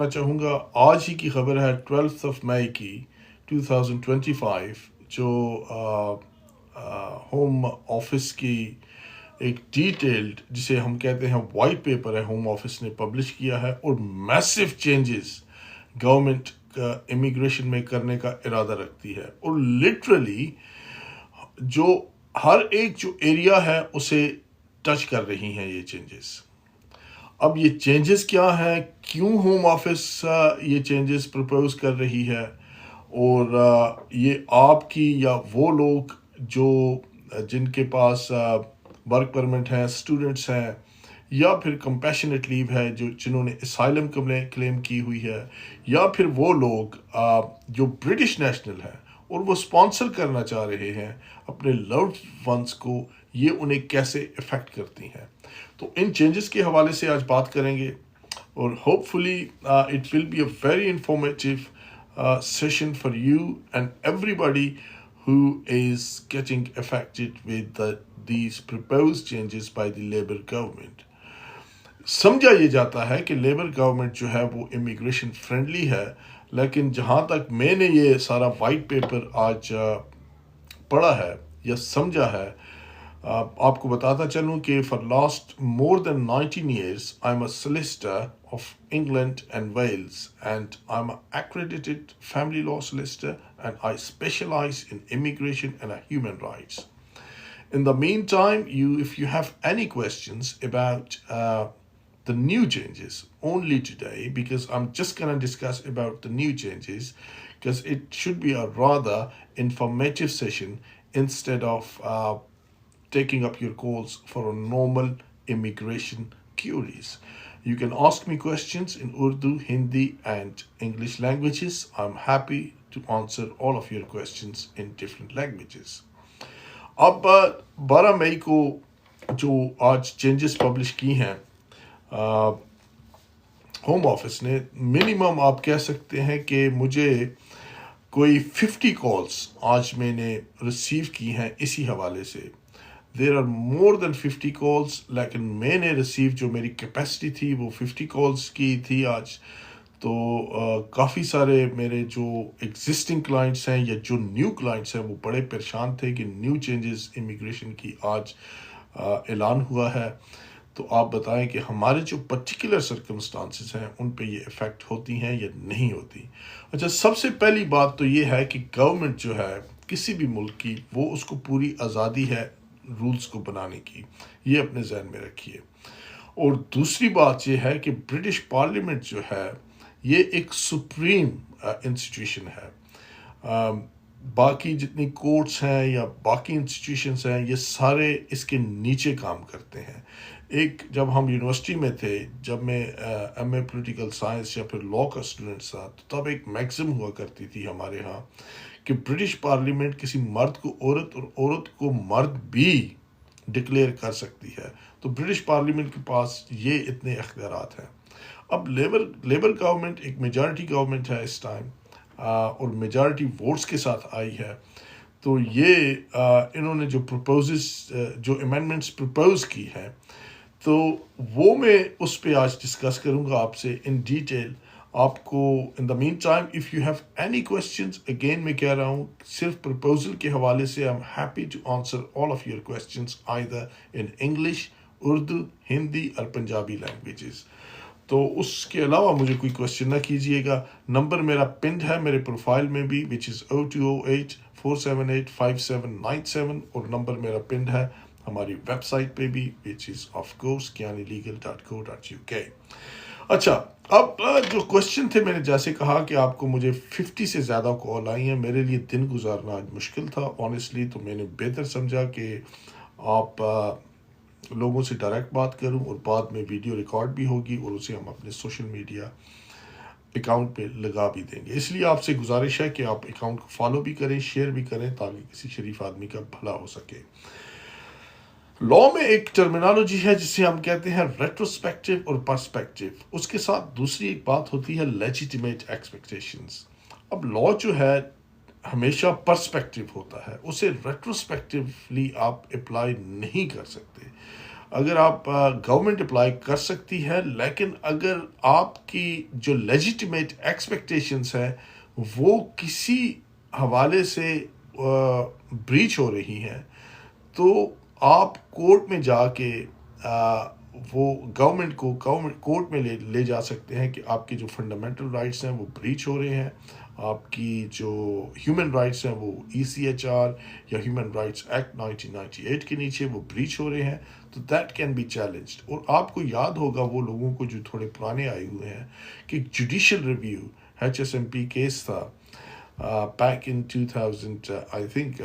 میں چاہوں گا آج ہی کی خبر ہے 12 کی 2025 جو ہوم آفس کی ایک ڈیٹیلڈ جسے ہم کہتے ہیں وائٹ پیپر ہے ہوم آفس نے پبلش کیا ہے اور میسو چینجز گورنمنٹ کا امیگریشن میں کرنے کا ارادہ رکھتی ہے اور لٹرلی جو ہر ایک جو ایریا ہے اسے ٹچ کر رہی ہیں یہ چینجز. اب یہ چینجز کیا ہے، کیوں ہوم آفس یہ چینجز پرپوز کر رہی ہے، اور یہ آپ کی یا وہ لوگ جو جن کے پاس ورک پرمٹ ہیں، اسٹوڈنٹس ہیں، یا پھر کمپیشنیٹ لیو ہے جنہوں نے اسائلم کلیم کی ہوئی ہے، یا پھر وہ لوگ جو برٹش نیشنل ہیں اور وہ اسپانسر کرنا چاہ رہے ہیں اپنے لوڈ ونس کو، یہ انہیں کیسے افیکٹ کرتی ہیں. تو ان چینجز کے حوالے سے آج بات کریں گے اور hopefully it will be a very informative session for you and everybody who is getting affected with these proposed changes by the Labour government. سمجھا یہ جاتا ہے کہ لیبر گورنمنٹ جو ہے وہ امیگریشن فرینڈلی ہے، لیکن جہاں تک میں نے یہ سارا وائٹ پیپر آج پڑھا ہے یا سمجھا ہے، آپ کو بتاتا چلوں کہ for last more than 19 years I am a solicitor of England and Wales and I am a accredited family law solicitor and I specialize in immigration and human rights. In the meantime, if you have any questions about the new changes only today, because I'm just going to discuss about the new changes, because it should be a rather informative session instead of taking up your calls for a normal immigration queries. You can ask me questions in Urdu, Hindi, and English languages. I'm happy to answer all of your questions in different languages. اب 12 مئی کو جو آج changes publish کی ہیں home office نے، minimum آپ کہہ سکتے ہیں کہ مجھے کوئی 50 کالز آج میں نے ریسیو کی ہیں اسی حوالے سے. There are more then 50 calls, لیکن میں نے ریسیو جو میری کیپیسٹی تھی وہ 50 کالز کی تھی آج. تو کافی سارے میرے جو ایگزسٹنگ کلائنٹس ہیں یا جو نیو کلائنٹس ہیں وہ بڑے پریشان تھے کہ نیو چینجز امیگریشن کی آج اعلان ہوا ہے. تو آپ بتائیں کہ ہمارے جو پرٹیکولر سرکمسٹانسز ہیں ان پہ یہ افیکٹ ہوتی ہیں یا نہیں ہوتی. اچھا، سب سے پہلی بات تو یہ ہے کہ گورنمنٹ جو ہے کسی بھی ملک کی، وہ اس کو پوری آزادی ہے رولز کو بنانے کی، یہ اپنے ذہن میں رکھیے. اور دوسری بات یہ ہے کہ برٹش پارلیمنٹ جو ہے یہ ایک سپریم انسٹیٹیوشن ہے. باقی جتنی کورٹس ہیں یا باقی انسٹیٹیوشنس ہیں یہ سارے اس کے نیچے کام کرتے ہیں. ایک جب ہم یونیورسٹی میں تھے، جب میں ایم اے پولیٹیکل سائنس یا پھر لاء کا اسٹوڈنٹ تھا، تو تب ایک میگزم ہوا کرتی تھی ہمارے ہاں کہ برٹش پارلیمنٹ کسی مرد کو عورت اور عورت کو مرد بھی ڈکلیئر کر سکتی ہے. تو برٹش پارلیمنٹ کے پاس یہ اتنے اختیارات ہیں. اب لیبر گورنمنٹ ایک میجارٹی گورنمنٹ ہے اس ٹائم، اور میجارٹی ووٹس کے ساتھ آئی ہے. تو یہ انہوں نے جو امینڈمنٹس پرپوز کی ہیں، تو وہ میں اس پہ آج ڈسکس کروں گا آپ سے ان ڈیٹیل. آپ کو in the meantime if you have any questions, again میں کہہ رہا ہوں صرف پرپوزل کے حوالے سے I am happy to answer all of your questions either in English, Urdu, Hindi اور پنجابی لینگویجز. تو اس کے علاوہ مجھے کوئی کوشچن نہ کیجیے گا. نمبر میرا پنڈ ہے میرے پروفائل میں بھی، وچ از 0208-478-5797، اور نمبر میرا پنڈ ہے ہماری ویب سائٹ پہ بھی، وچ از آف کورس kianilegal.co.uk. اچھا، اب جو کوشچن تھے، میں نے جیسے کہا کہ آپ کو مجھے 50 سے زیادہ کال آئی ہیں. میرے لیے دن گزارنا آج مشکل تھا آنیسٹلی، تو میں نے بہتر سمجھا کہ آپ لوگوں سے ڈائریکٹ بات کروں، اور بعد میں ویڈیو ریکارڈ بھی ہوگی اور اسے ہم اپنے سوشل میڈیا اکاؤنٹ پہ لگا بھی دیں گے. اس لیے آپ سے گزارش ہے کہ آپ اکاؤنٹ کو فالو بھی کریں، شیئر بھی کریں، تاکہ کسی شریف آدمی کا بھلا ہو سکے. لاء میں ایک ٹرمینالوجی ہے جسے ہم کہتے ہیں ریٹروسپیکٹو اور پرسپیکٹو. اس کے ساتھ دوسری ایک بات ہوتی ہے لیجیٹیمیٹ ایکسپیکٹیشنز. اب لاء جو ہے ہمیشہ پرسپیکٹو ہوتا ہے، اسے ریٹروسپیکٹولی آپ اپلائی نہیں کر سکتے. اگر آپ گورنمنٹ اپلائی کر سکتی ہے، لیکن اگر آپ کی جو لیجیٹیمیٹ ایکسپیکٹیشنس ہیں وہ کسی حوالے سے بریچ ہو رہی ہیں، تو آپ کورٹ میں جا کے وہ گورنمنٹ کو کورٹ میں لے جا سکتے ہیں کہ آپ کی جو فنڈامنٹل رائٹس ہیں وہ بریچ ہو رہے ہیں، آپ کی جو ہیومن رائٹس ہیں وہ ECHR یا ہیومن رائٹس ایکٹ 1998 کے نیچے وہ بریچ ہو رہے ہیں، تو دیٹ کین بی چیلنجڈ۔ اور آپ کو یاد ہوگا وہ لوگوں کو جو تھوڑے پرانے آئے ہوئے ہیں کہ جوڈیشل ریویو HSMP کیس تھا back in 2000 I think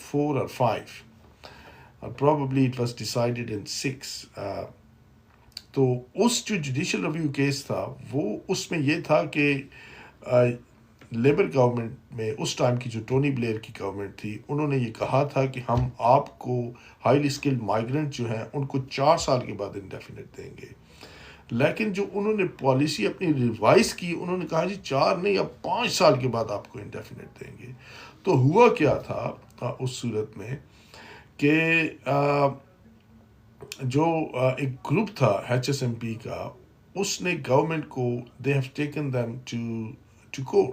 4 or 5. Probably it was decided in 6. تو اس جو جوڈیشل ریویو کیس تھا وہ اس میں یہ تھا کہ لیبر گورنمنٹ میں اس ٹائم کی جو ٹونی بلیئر کی گورنمنٹ تھی، انہوں نے یہ کہا تھا کہ ہم آپ کو ہائیلی اسکلڈ مائیگرنٹ جو ہیں ان کو 4 سال کے بعد انڈیفینٹ دیں گے، لیکن جو انہوں نے پالیسی اپنی ریوائز کی، انہوں نے کہا جی 4 نہیں، اب 5 سال کے بعد آپ کو انڈیفینٹ دیں گے۔ تو ہوا کیا تھا اس صورت میں کہ جو ایک گروپ تھا HSMP کا، اس نے گورنمنٹ کو they have taken them to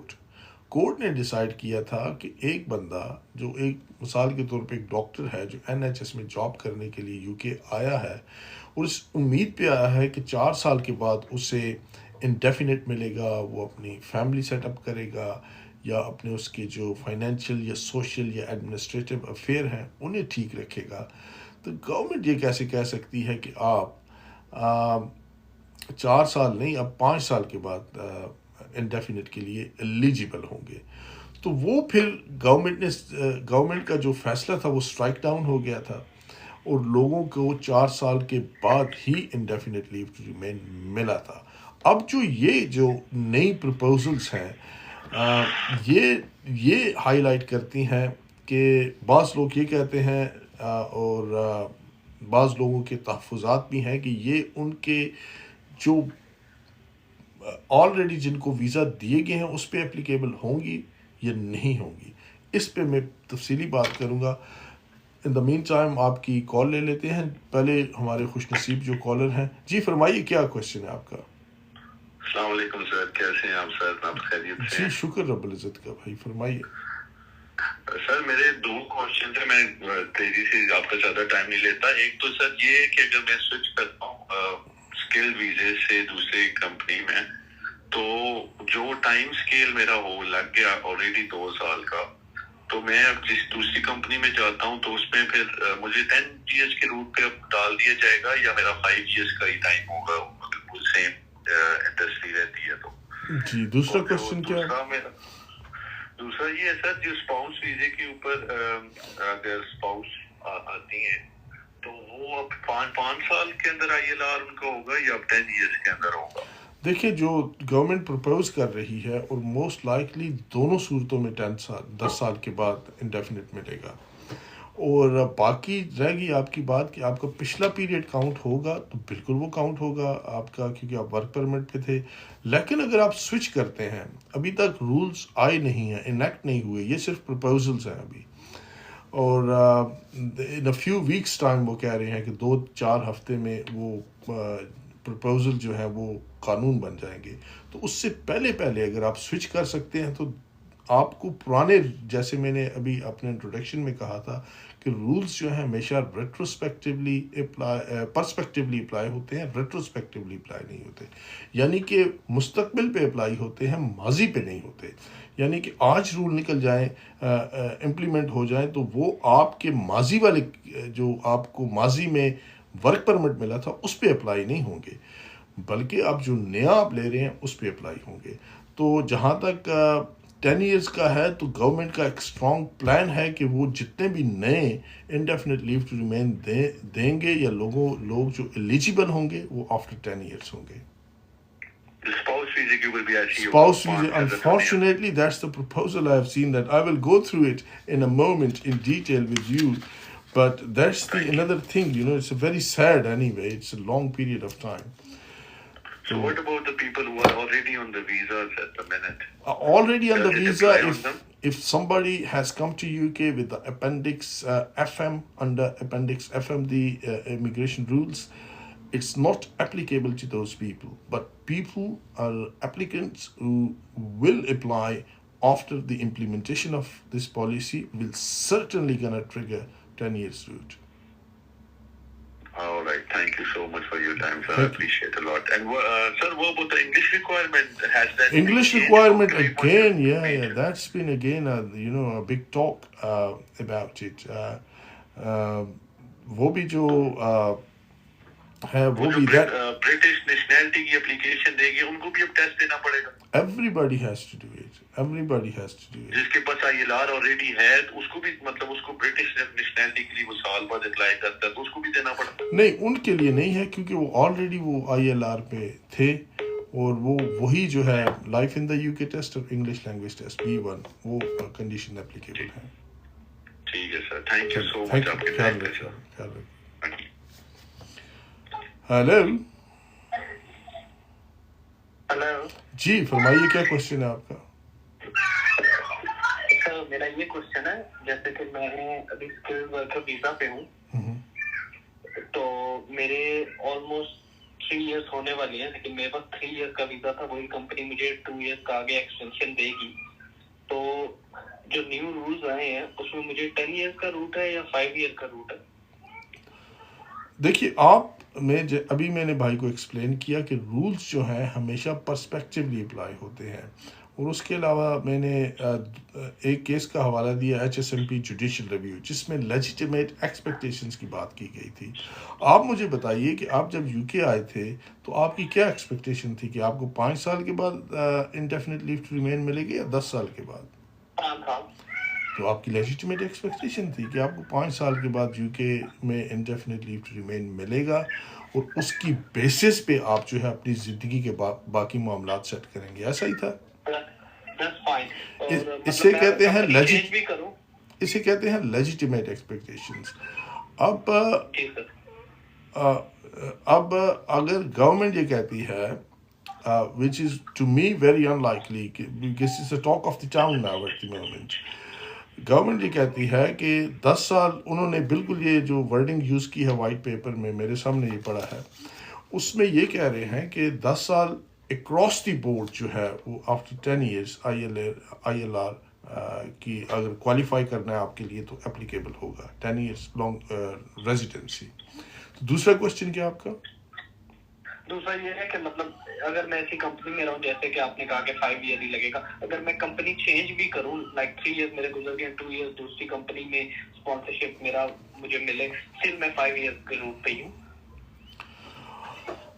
court نے ڈیسائیڈ کیا تھا کہ ایک بندہ جو ایک مثال کے طور پہ ایک ڈاکٹر ہے جو NHS میں جاب کرنے کے لیے UK آیا ہے اور اس امید پہ آیا ہے کہ 4 سال کے بعد اسے انڈیفینٹ ملے گا، وہ اپنی فیملی سیٹ اپ کرے گا یا اپنے اس کے جو فائنینشیل یا سوشل یا ایڈمنسٹریٹو افیئر ہیں انہیں ٹھیک رکھے گا۔ تو گورنمنٹ یہ کیسے کہہ سکتی ہے کہ آپ 4 سال نہیں، اب 5 سال کے بعد انڈیفینٹ کے لیے ایلیجیبل ہوں گے؟ تو وہ پھر گورنمنٹ کا جو فیصلہ تھا وہ اسٹرائک ڈاؤن ہو گیا تھا اور لوگوں کو 4 سال کے بعد ہی انڈیفینٹ لیو ٹو ریمین ملا تھا۔ اب جو جو نئی پرپوزلز ہیں یہ ہائی لائٹ کرتی ہیں کہ بعض لوگ یہ کہتے ہیں اور بعض لوگوں کے تحفظات بھی ہیں کہ یہ ان کے جو آلریڈی جن کو ویزا دیے گئے ہیں اس پہ اپلیکیبل ہوں گی یا نہیں ہوں گی۔ اس پہ میں تفصیلی بات کروں گا۔ ان دا مین ٹائم آپ کی کال لے لیتے ہیں، پہلے ہمارے خوش نصیب جو کالر ہیں۔ جی فرمائیے، کیا کوشچن ہے آپ کا؟ السلام علیکم سر، کیسے ہیں آپ سر؟ آپ خیریت سے؟ جی شکر رب العزت کا، بھائی فرمائیے۔ سر میرے 2 کوشچن تھے، میں تیزی سے آپ کا زیادہ ٹائم نہیں لیتا۔ ایک تو سر یہ ہے کہ اگر میں سوئچ کرتا ہوں اسکل ویزے سے دوسری کمپنی میں، تو جو ٹائم اسکیل میرا وہ لگ گیا آلریڈی 2 سال کا، تو میں اب جس دوسری کمپنی میں جاتا ہوں تو اس میں پھر مجھے 10 years کے روٹ پہ اب ڈال دیا جائے گا یا میرا 5 years کا ہی ٹائم ہوگا بالکل سیم انڈسٹری رہتی ہے تو؟ جی دوسرا کوشچن کیا؟ دوسرا یہ ہے سر، جو اسپاؤس ویزے کے اوپر اگر اسپاؤس آتی ہیں تو وہ اب 5 سال کے اندر ILR ان کا ہوگا یا اب 10 years کے اندر ہوگا؟ دیکھیے جو گورنمنٹ پرپوز کر رہی ہے اور موسٹ لائکلی دونوں صورتوں میں 10 سال کے بعد انڈیفینٹ ملے گا، اور باقی رہ گئی آپ کی بات کہ آپ کا پچھلا پیریڈ کاؤنٹ ہوگا، تو بالکل وہ کاؤنٹ ہوگا آپ کا، کیونکہ آپ ورک پرمٹ پہ تھے۔ لیکن اگر آپ سوئچ کرتے ہیں، ابھی تک رولز آئے نہیں ہیں، انیکٹ نہیں ہوئے، یہ صرف پرپوزلز ہیں ابھی، اور ان فیو ویکس ٹائم وہ کہہ رہے ہیں کہ 2-4 ہفتے میں وہ پرپوزل جو ہیں وہ قانون بن جائیں گے۔ تو اس سے پہلے اگر آپ سوئچ کر سکتے ہیں تو آپ کو پرانے، جیسے میں نے ابھی اپنے انٹروڈکشن میں کہا تھا کہ رولز جو ہیں ہمیشہ پرسپیکٹیولی اپلائی ہوتے ہیں، ریٹروسپیکٹیولی اپلائی نہیں ہوتے، یعنی کہ مستقبل پہ اپلائی ہوتے ہیں، ماضی پہ نہیں ہوتے۔ یعنی کہ آج رول نکل جائیں، امپلیمنٹ ہو جائیں، تو وہ آپ کے ماضی والے جو آپ کو ماضی میں ورک پرمٹ ملا تھا اس پہ اپلائی نہیں ہوں گے، بلکہ آپ جو نیا آپ لے رہے ہیں اس پہ اپلائی ہوں گے۔ تو جہاں تک 10 ایئرس کا ہے تو گورنمنٹ کا ایک اسٹرانگ پلان ہے کہ وہ جتنے بھی نئے انڈیفینٹ لیو ٹو ریمین دیں گے یا لوگ جو ایلیجیبل ہوں گے وہ آفٹر 10 ایئرس ہوں گے۔ Spouse visa, unfortunately, that's the proposal I have seen. That I will go through it in a moment in detail with you, but that's the another thing. It's a very sad anyway. It's a long period of time. So what about the people who are already on the visas at the minute? Already on the Does it visa, apply on them? if somebody has come to UK with the appendix FM, under appendix FM the immigration rules, it's not applicable to those people, but people are applicants who will apply after the implementation of this policy will certainly gonna trigger 10 years route. All right. Thank you so much for your time, sir. I Thank you. appreciate a lot. And sir, what about the English requirement? Has that been English changed requirement from 3.0 again, to yeah, 3.2? that's been again a big talk about it. وہ بھی جو ہے وہ وہ جو بھی that British nationality کی application دے گی ان کو بھی اب ٹیسٹ دینا پڑے گا. everybody has to do it. Everybody has to do it. جس کے پاس آئی ایل آر آلریڈی ہے تو اس کو بھی مطلب اس کو برٹش نیشنلٹی کے لیے وہ سال بعد اپلائی کرتا ہے تو اس کو بھی دینا پڑتا ہے. نہیں ان کے لیے نہیں ہے کیونکہ وہ آلریڈی وہ ILR پہ تھے اور وہ وہی جو ہے لائف ان دا UK ٹیسٹ اور انگلش لینگویج ٹیسٹ B1 وہ کنڈیشن اپلیکیبل ہے. ٹھیک ہے سر. تھینک یو سو تھینک مچ آپ یو. کے خیال ٹائم پہ رکھیے سر. خیال رکھیے. ہیلو ہلو جی فرمائیے کیا کوشچن ہے آپ کا؟ سر میرا یہ کوشچن ہے جیسے کہ میں ابھی اسکل ورکر ویزا پہ ہوں تو میرے آلموسٹ 3 ایئرس ہونے والی ہیں لیکن میرے پاس 3 ایئر کا ویزا تھا وہی کمپنی مجھے 2 ایئر کا آگے ایکسٹینشن دے گی تو جو نیو رولز آئے ہیں اس میں مجھے 10 ایئر کا روٹ ہے یا 5 ایئر کا روٹ ہے؟ دیکھیے آپ ابھی میں نے بھائی کو ایکسپلین کیا کہ رولز جو ہیں ہمیشہ پرسپیکٹیولی اپلائی ہوتے ہیں اور اس کے علاوہ میں نے ایک کیس کا حوالہ دیا HSMP جوڈیشل ریویو جس میں لیجیٹیمیٹ ایکسپیکٹیشنز کی بات کی گئی تھی. آپ مجھے بتائیے کہ آپ جب UK آئے تھے تو آپ کی کیا ایکسپیکٹیشن تھی کہ آپ کو 5 سال کے بعد انڈیفینٹ لیو ٹو ریمین ملے گی یا 10 سال کے بعد؟ 5 سال. تو آپ کی لیجیٹیمیٹ ایکسپیکٹیشن تھی کہ آپ کو 5 سال کے بعد UK میں انڈیفینٹ لیو ٹو ریمین ملے گا اور اس کی بیسس پہ آپ جو ہے اپنی زندگی کے باقی معاملات سیٹ کریں گے. ایسا ہی تھا. اسے کہتے ہیں اسے کہتے ہیں لیجیٹیمیٹ ایکسپیکٹیشنز. اب اگر گورنمنٹ یہ کہتی ہے which is to me very unlikely because it's a talk of the town now at the moment. Government یہ کہتی ہے کہ 10 سال انہوں نے بالکل یہ جو ورڈنگ یوز کی ہے وائٹ پیپر میں میرے سامنے یہ پڑا ہے اس میں یہ کہہ رہے ہیں کہ 10 سال اکراس دی بورڈ جو ہے وہ آفٹر 10 ایئرس ILR کی اگر کوالیفائی کرنا ہے آپ کے لیے تو اپلیکیبل ہوگا 10 ایئرس لانگ ریزیڈنسی. تو دوسرا کوشچن کیا آپ کا؟ دوسرا یہ ہے کہ مطلب اگر میں ایسی کمپنی میں رہوں جیسے کہ آپ نے کہا کہ 5 ایئر ہی لگے گا اگر میں کمپنی چینج بھی کروں لائک 3 ایئر میرے گزر گئے 2 ایئر دوسری کمپنی میں اسپانسرشپ میرا مجھے ملے پھر میں 5 ایئر کے روٹ پہ ہوں.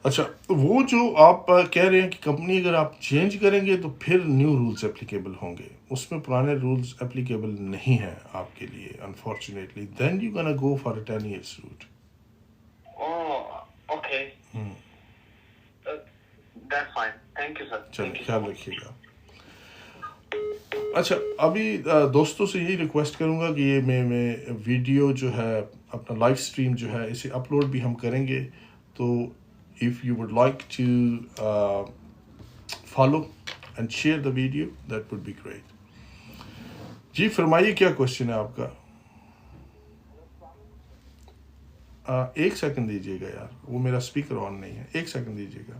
اچھا وہ جو آپ کہہ رہے ہیں کہ کمپنی اگر آپ چینج کریں گے تو پھر نیو رولز اپلیکیبل ہوں گے اس میں پرانے رولز اپلیکیبل نہیں ہیں آپ کے لیے unfortunately then you gonna go for 10 years route. Okay that's fine. Thank you sir. چلیں خیال رکھیے گا. اچھا ابھی دوستوں سے یہی ریکویسٹ کروں گا کہ یہ میں ویڈیو جو ہے اپنا لائیو اسٹریم جو ہے اسے اپلوڈ بھی ہم کریں گے تو if you would like to follow and share the video that would be great. جی فرمائیے کیا کوشچن ہے آپ کا؟ ایک سیکنڈ دیجیے گا یار وہ میرا اسپیکر آن نہیں ہے. ایک سیکنڈ دیجیے گا.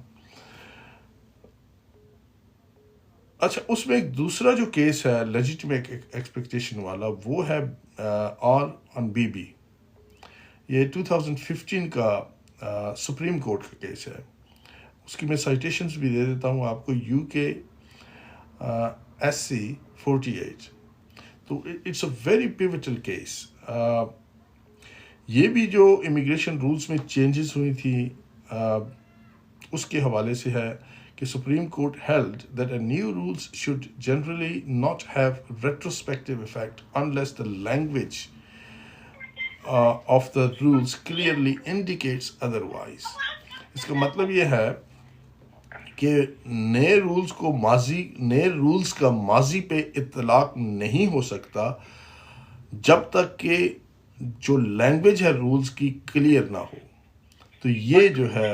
اچھا اس میں ایک دوسرا جو کیس ہے لیجیٹیمیٹ ایکسپیکٹیشن والا وہ ہے R/BB. یہ 2015 کا سپریم کورٹ کا کیس ہے. اس کی میں سائٹیشنز بھی دے دیتا ہوں آپ کو UK SC 48. تو it's a very pivotal case. یہ بھی جو امیگریشن رولز میں چینجز ہوئی تھی اس کے حوالے سے ہے کہ supreme court held that a new rules should generally not have retrospective effect unless the language of the rules clearly indicates otherwise. اس کا مطلب یہ ہے کہ نئے رولز کا ماضی پہ اطلاق نہیں ہو سکتا جب تک کہ جو لینگویج ہے رولز کی کلیئر نہ ہو. تو یہ جو ہے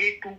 A2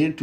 A2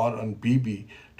R&BB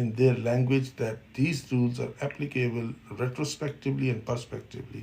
in their language that these rules are applicable retrospectively and prospectively,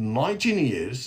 19 years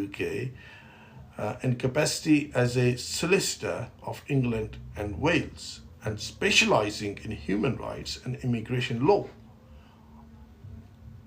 UK in capacity as a solicitor of England and Wales and specializing in human rights and immigration law।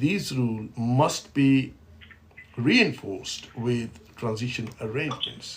these rules must be reinforced with transition arrangements।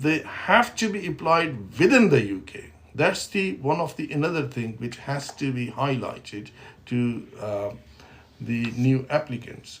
they have to be applied within the UK। That's the one of the another thing which has to be highlighted to the new applicants।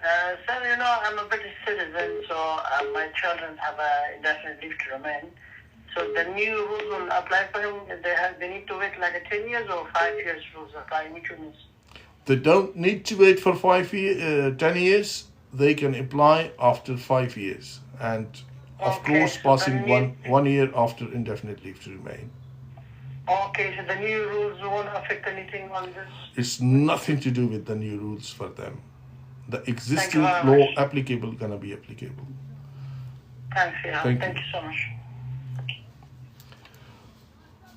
Sir, you know, I'm a British citizen, so my children have indefinite leave to remain. So the new rules will apply for him. They need to wait like 10 years or 5 years rules apply. Which one is? They don't need to wait for 10 years. They can apply after 5 years, and of Okay, course so passing then one year after indefinite leave to remain. Okay, so the new rules won't affect anything on this? It's nothing to do with the new rules for them. The existing very law much. applicable gonna be applicable. Thanks, yeah. Thank Thank you so much.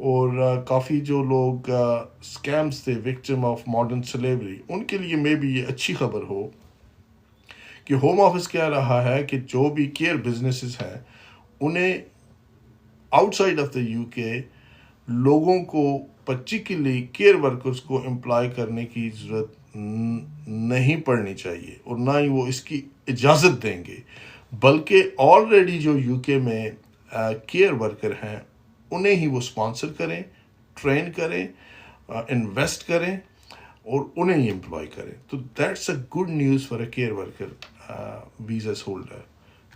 اور کافی جو لوگ schemes تھے victim of modern slavery ان کے لیے میں بھی یہ اچھی خبر ہو کہ ہوم آفس کہہ رہا ہے کہ جو بھی کیئر بزنسز ہیں انہیں out side of the you کے لوگوں کو پرٹیکولرلی کیئر ورکرز کو امپلائی کرنے کی ضرورت نہیں پڑنی چاہیے اور نہ ہی وہ اس کی اجازت دیں گے، بلکہ آلریڈی جو یو کے میں کیئر ورکر ہیں انہیں ہی وہ اسپانسر کریں، ٹرین کریں، انویسٹ کریں اور انہیں ہی امپلائی کریں. تو that's a good news for a care worker visas holder.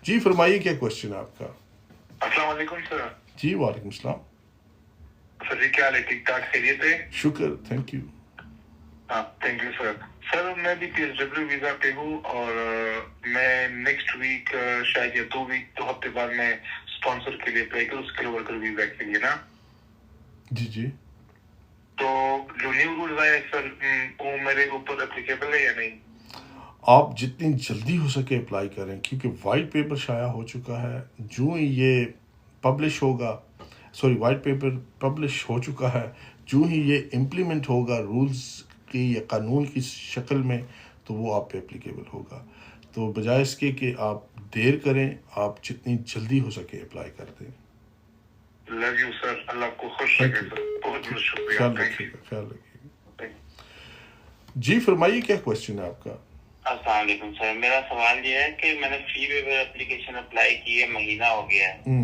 جی فرمائیے کیا کوشچن ہے آپ کا؟ السلام علیکم سر. جی وعلیکم السلام. سر جی کیا حال ہے؟ ٹھیک ٹھاک خیریت ہے؟ شکر، تھینک یو. ہاں تھینک یو سر. سر میں بھی پی ایس ڈبلیو ویزا پہ ہوں اور میں نیکسٹ ویک شاید یا 2 ہفتے بعد میں اسپانسر کے لیے اپلائی کروں اسکل ورکر ویزا کے لیے نا. جی تو جو نیو رولز آئے سر وہ میرے اوپر اپلیکیبل ہے یا نہیں؟ آپ جتنی جلدی ہو سکے اپلائی کریں کیونکہ وائٹ پیپر شائع ہو چکا ہے. جو ہی یہ پبلش ہوگا، وائٹ پیپر پبلش ہو چکا ہے، جو ہی یہ امپلیمنٹ ہوگا رولز کی یا قانون کی شکل میں تو وہ آپ پہ اپلیکیبل ہوگا. تو بجائے اس کے کہ آپ دیر کریں، آپ جتنی جلدی ہو سکے اپلائی کر دیں. Love you sir. اللہ آپ کو خوش رکھے سر. بہت بہت شکریہ. خیال رکھیے گا، خیال رکھیے گا. جی فرمائیے کیا کوشچن ہے آپ کا؟ السلام علیکم سر. میرا سوال یہ ہے کہ میں نے فی ویور اپلیکیشن اپلائی کی ہے، مہینہ ہو گیا ہے.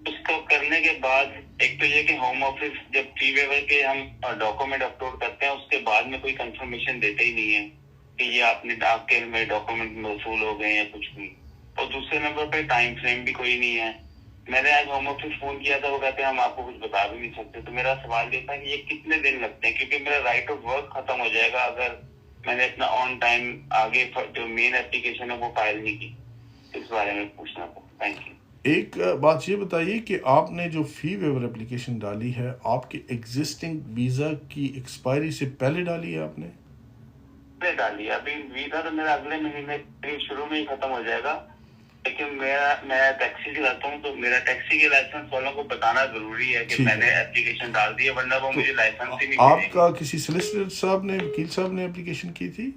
اس کو کرنے کے بعد ایک تو یہ کہ ہوم آفس جب فی ویور کے ہم ڈاکومنٹ اپلوڈ کرتے ہیں اس کے بعد میں کوئی کنفرمیشن دیتے ہی نہیں ہے کہ یہ آپ کے میں ڈاکومنٹ موصول ہو گئے یا کچھ بھی. اور دوسرے نمبر پہ ٹائم فریم بھی کوئی نہیں ہے. میں نے آج ہوم آفس فون کیا تھا، وہ کہتے ہیں ہم آپ کو کچھ بتا بھی نہیں سکتے. تو میرا سوال یہ تھا کہ یہ کتنے دن لگتے ہیں، کیونکہ میرا رائٹ آف ورک ختم ہو جائے گا اگر میں نے اپنا آن ٹائم آگے جو مین اپلیکیشن ہے وہ فائل نہیں کی. اس بارے میں پوچھنا تھا. Thank you. ایک بات یہ بتائیے کہ آپ نے جو فی ویور اپلیکیشن ڈالی ہے آپ کے ایگزسٹنگ ویزا کی ایکسپائری سے پہلے ڈالی ہے آپ نے؟ ڈالی ہے. ابھی ویزا تو میرا اگلے مہینے شروع میں ہی ختم ہو جائے گا، لیکن میں ٹیکسی چلاتا ہوں تو میرا ٹیکسی کے لائسنس والوں کو بتانا ضروری ہے کہ میں نے اپلیکیشن ڈال دی ہے، ورنہ وہ مجھے لائسنس ہی نہیں. آپ کا کسی سلیسیٹر صاحب نے، وکیل صاحب نے اپلیکیشن کی تھی؟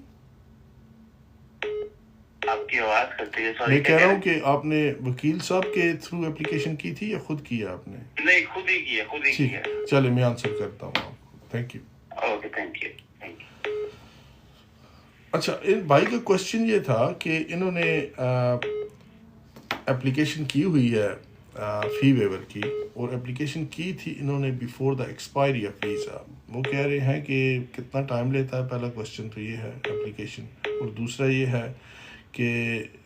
آپ کی آواز کرتی ہے. میں کہہ رہا ہوں کہ آپ نے وکیل صاحب کے تھرو اپلیکیشن کی تھی یا خود کیا آپ نے؟ نہیں، خود ہی کی ہے. ٹھیک ہے، چلے میں آنسر کرتا ہوں آپ کو. Thank you. Okay, thank you. اچھا، ان بھائی کا کوشچن یہ تھا کہ انہوں نے اپلیکیشن کی ہوئی ہے فی ویور کی، اور اپلیکیشن کی تھی انہوں نے before the expiry of visa. وہ کہہ رہے ہیں کہ کتنا ٹائم لیتا ہے. پہلا کوشچن تو یہ ہے اپلیکیشن، اور دوسرا یہ ہے کہ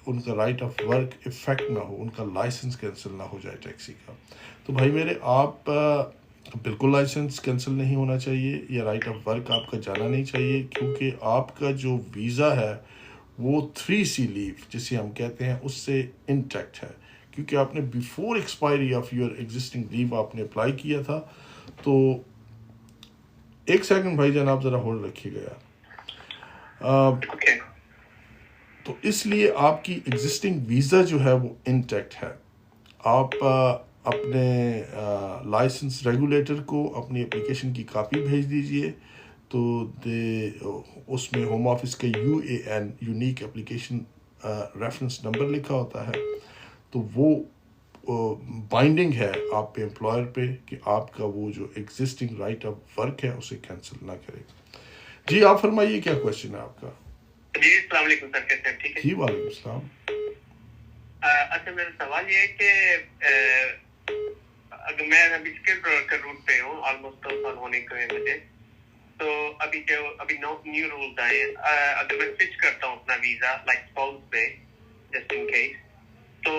ان کا رائٹ آف ورک افیکٹ نہ ہو، ان کا لائسنس کینسل نہ ہو جائے ٹیکسی کا. تو بھائی میرے، آپ بالکل لائسنس کینسل نہیں ہونا چاہیے یا رائٹ آف ورک آپ کا جانا نہیں چاہیے، کیونکہ آپ کا جو ویزا ہے وہ 3C لیو جسے ہم کہتے ہیں اس سے انٹیکٹ ہے، کیونکہ آپ نے before expiry of your existing leave آپ نے اپلائی کیا تھا. تو ایک سیکنڈ بھائی جان آپ ذرا ہولڈ رکھیے گا یار. تو اس لیے آپ کی ایگزسٹنگ ویزا جو ہے وہ انٹیکٹ ہے. آپ اپنے لائسنس ریگولیٹر کو اپنی اپلیکیشن کی کاپی بھیج دیجئے، تو اس میں ہوم آفس کا UAN unique application reference number لکھا ہوتا ہے. تو وہ بائنڈنگ ہے آپ پہ، امپلائر پہ، کہ آپ کا وہ جو ایگزسٹنگ رائٹ آف ورک ہے اسے کینسل نہ کرے. جی آپ فرمائیے کیا کوشچن ہے آپ کا؟ جی السلام علیکم سر. کیسے ہیں؟ ٹھیک ہے جی وعلیکم السلام. اچھا میرا سوال یہ ہے کہ اگر میں ابھی اسکل ورکر روٹ پہ ہوں، آلموسٹ 2 سال ہونے کو ہے مجھے، تو ابھی نیو رولز آئے ہیں. اگر میں سوئچ کرتا ہوں اپنا ویزا لائک اسپاؤس پہ جسٹ ان کیس، تو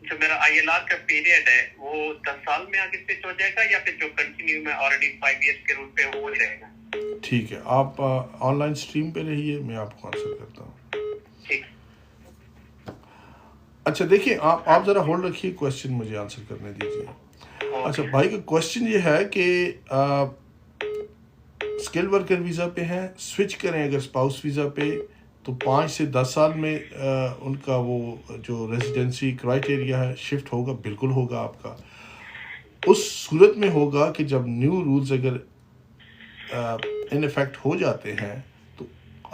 جو میرا ILR کا پیریڈ ہے وہ 10 سال میں آگے سوئچ ہو جائے گا یا پھر جو کنٹینیو میں آلریڈی 5 ایئرس کے روٹ پہ ہوں وہ رہے گا؟ ٹھیک ہے، آپ آن لائن اسٹریم پہ رہیے، میں آپ کو آنسر کرتا ہوں. ٹھیک. اچھا دیکھیں، آپ ذرا ہولڈ رکھیے، کوشچن مجھے آنسر کرنے دیجیے. اچھا بھائی کا کوشچن یہ ہے کہ اسکل ورکر ویزا پہ ہیں، سوئچ کریں اگر اسپاؤس ویزا پہ تو 5 سے 10 سال میں ان کا وہ جو ریزیڈنسی کرائٹیریا ہے شفٹ ہوگا. بالکل ہوگا آپ کا. اس صورت میں ہوگا کہ جب نیو رولز اگر ان افیکٹ ہو جاتے ہیں تو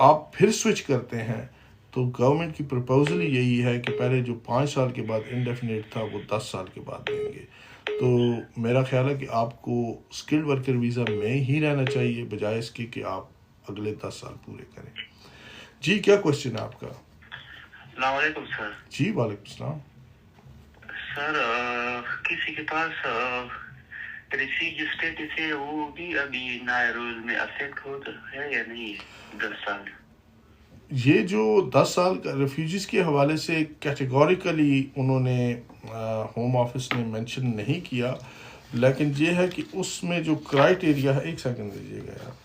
آپ پھر سوئچ کرتے ہیں، تو گورنمنٹ کی پرپوزل یہی ہے کہ پہلے جو 5 سال کے بعد انڈیفینیٹ تھا وہ 10 سال کے بعد دیں گے. تو میرا خیال ہے کہ آپ کو اسکلڈ ورکر ویزا میں ہی رہنا چاہیے بجائے اس کے کہ آپ اگلے 10 سال پورے کریں. جی کیا کوشچن ہے آپ کا؟ السلام علیکم سر. جی وعلیکم السلام. سر کسی کے پاس ریفیوجی اسٹیٹس ہے وہ بھی ابھی نئے رول میں افیکٹ ہوتا ہے یا نہیں 10 سال؟ یہ جو 10 سال کا ریفیوجیز کے حوالے سے کیٹیگوریکلی انہوں نے ہوم آفس نے مینشن نہیں کیا، لیکن یہ ہے کہ اس میں جو کرائٹیریا ہے، ایک سیکنڈ دیجیے گا یار.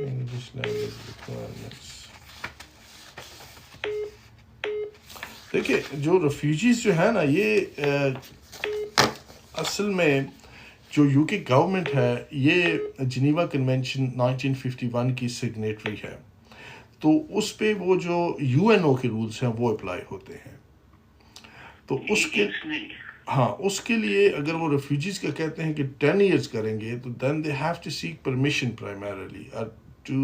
English language requirements. دیکھیے جو ریفیوجیز جو ہے نا، یہ اصل میں جو یو کے گورنمنٹ ہے یہ جنیوا کنونشن 1951 کی سگنیٹری ہے، تو اس پہ وہ جو یو این او کے رولز ہیں وہ اپلائی ہوتے ہیں. تو اس کے ہاں اس کے لیے اگر وہ ریفیوجیز کا کہتے ہیں کہ 10 ایئرس کریں گے تو then they have to seek permission primarily to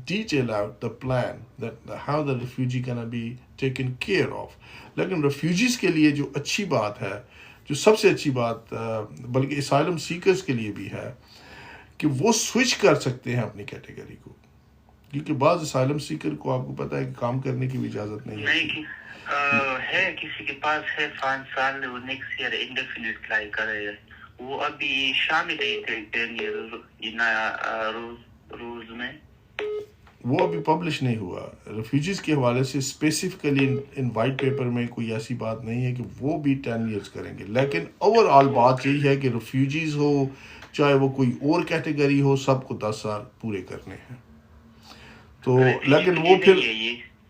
detail out the plan that how the refugee gonna be taken care of. لیکن ریفیوجیز کے لیے جو اچھی بات ہے، جو سب سے اچھی بات بلکہ اسائلم سیکرز کے لیے بھی ہے کہ وہ سوئچ کر سکتے ہیں اپنی کیٹیگری کو، کیونکہ بعض اسائلم سیکر کو آپ کو پتہ ہے کہ کام کرنے کی بھی اجازت نہیں ہے. کسی کے پاس ہے 5 سال وہ نیکسٹ ایئر انڈیفینیٹ اپلائی کرے گا، وہ ابھی شامل ہے 10 ایئر نیا رولز میں. وہ ابھی پبلش نہیں ہوا. ریفیوجیز کے حوالے سے اسپیسیفکلی ان وائٹ پیپر میں کوئی ایسی بات نہیں ہے کہ وہ بھی 10 ایئرس کریں گے، لیکن اوور آل بات یہی ہے کہ ریفیوجیز ہو چاہے وہ کوئی اور کیٹیگری ہو، سب کو 10 سال پورے کرنے ہیں. تو لیکن وہ پھر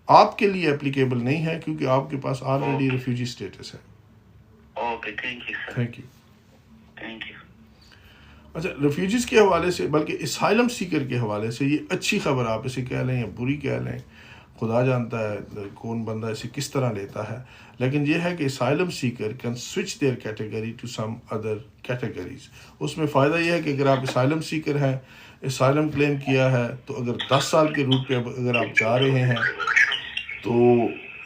آپ کے لیے اپلیکیبل نہیں ہے کیونکہ آپ کے پاس آلریڈی ریفیوجی اسٹیٹس ہے. Okay thank you sir. Thank you. Thank you. اچھا ریفیوجیز کے حوالے سے بلکہ اسائلم سیکر کے حوالے سے یہ اچھی خبر آپ اسے کہہ لیں یا بری کہہ لیں، خدا جانتا ہے کون بندہ اسے کس طرح لیتا ہے، لیکن یہ ہے کہ asylum seeker can switch their category to some other categories. اس میں فائدہ یہ ہے کہ اگر آپ اسائلم سیکر ہیں، اسائلم کلیم کیا ہے، تو اگر 10 سال کے روٹ پہ اگر آپ جا رہے ہیں تو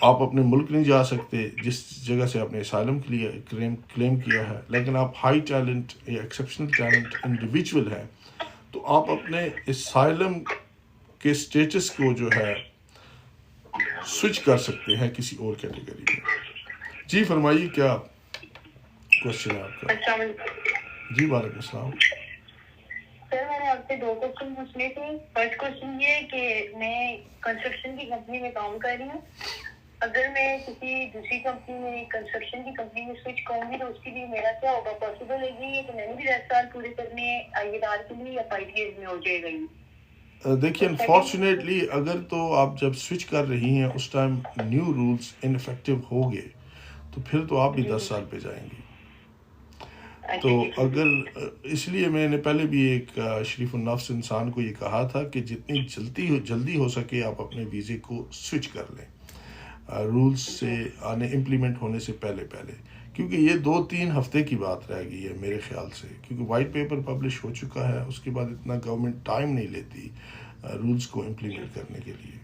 آپ اپنے ملک نہیں جا سکتے جس جگہ سے آپ نے اسائلم کے لیے کلیم کیا ہے. لیکن آپ ہائی ٹیلنٹ یا ایکسیپشنل ٹیلنٹ انڈیویجول ہیں تو آپ اپنے اسائلم کے اسٹیٹس کو جو ہے سوئچ کر سکتے ہیں کسی اور کیٹیگری میں. جی فرمائیے کیا کوشچن ہے آپ کا؟ السلام علیکم. جی وعلیکم السلام. سر میں نے آپ سے 2 کوشچن پوچھنے تھے. فرسٹ کوشچن یہ کہ میں کنسٹرکشن کی کمپنی میں کام کر رہی ہوں. اگر میں کسی دوسری کمپنی میں کنسٹرکشن کی کمپنی میں سوئچ کروں گی تو اس کے لیے میرا کیا ہوگا؟ پاسبل ہے یہ کہ میں نے بھی 10 سال پورے کرنے آئی آر کے لیے یا 5 ایئرز میں ہو جائے گا یہ؟ دیکھیے انفارچونیٹلی اگر تو آپ جب سوئچ کر رہی ہیں اس ٹائم نیو رولز ان افیکٹو ہو گئے تو پھر تو آپ بھی 10 سال پہ جائیں گی. تو اگر اس لیے میں نے پہلے بھی ایک شریف النفس انسان کو یہ کہا تھا کہ جتنی جلدی ہو سکے آپ اپنے ویزے کو سوئچ کر لیں رولز سے امپلیمنٹ ہونے سے پہلے، کیونکہ یہ 2-3 ہفتے کی بات رہ گئی ہے میرے خیال سے، کیونکہ وائٹ پیپر پبلش ہو چکا ہے. اس کے بعد اتنا گورنمنٹ ٹائم نہیں لیتی رولز کو امپلیمنٹ کرنے کے لیے.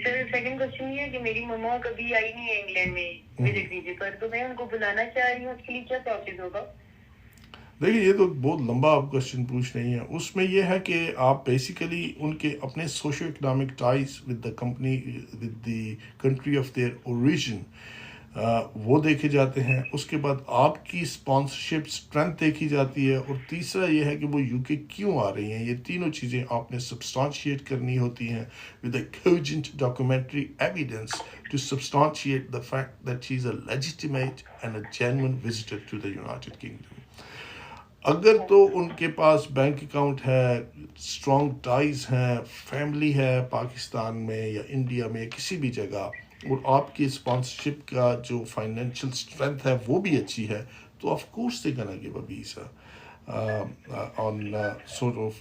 سر سیکنڈ کوشچن یہ ہے کہ میری مما کبھی آئی نہیں ہے انگلینڈ میں وزٹ ویزے پر، تو میں ان کو بلانا چاہ رہی ہوں، اس کے لیے کیا پروسیس ہوگا؟ دیکھیے یہ تو بہت لمبا آپ کوشچن پوچھ رہی ہیں. اس میں یہ ہے کہ آپ بیسیکلی ان کے اپنے socio economic ties with the company with the country of their origin وہ دیکھے جاتے ہیں. اس کے بعد آپ کی اسپانسرشپ اسٹرینتھ دیکھی جاتی ہے، اور تیسرا یہ ہے کہ وہ یو کے کیوں آ رہی ہیں. یہ تینوں چیزیں آپ نے سبسٹانشیٹ کرنی ہوتی ہیں with a cogent documentary evidence to substantiate the fact that she is a legitimate and a genuine visitor to the United Kingdom. اگر تو ان کے پاس بینک اکاؤنٹ ہے، اسٹرانگ ٹائز ہیں، فیملی ہے پاکستان میں یا انڈیا میں کسی بھی جگہ، اور آپ کی اسپانسرشپ کا جو فائنینشیل اسٹرینتھ ہے وہ بھی اچھی ہے، تو آف کورس دے گنا give a visa. on sort of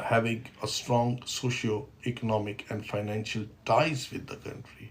having a strong socio-economic and financial ties with the country.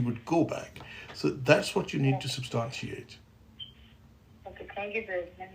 would go back. So that's what you need to substantiate. Okay, thank you very much.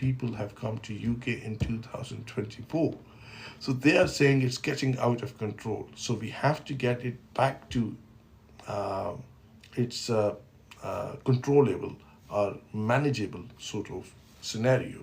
people have come to UK in 2024. So they are saying it's getting out of control. So we have to get it back to its controllable or manageable sort of scenario.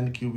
NQB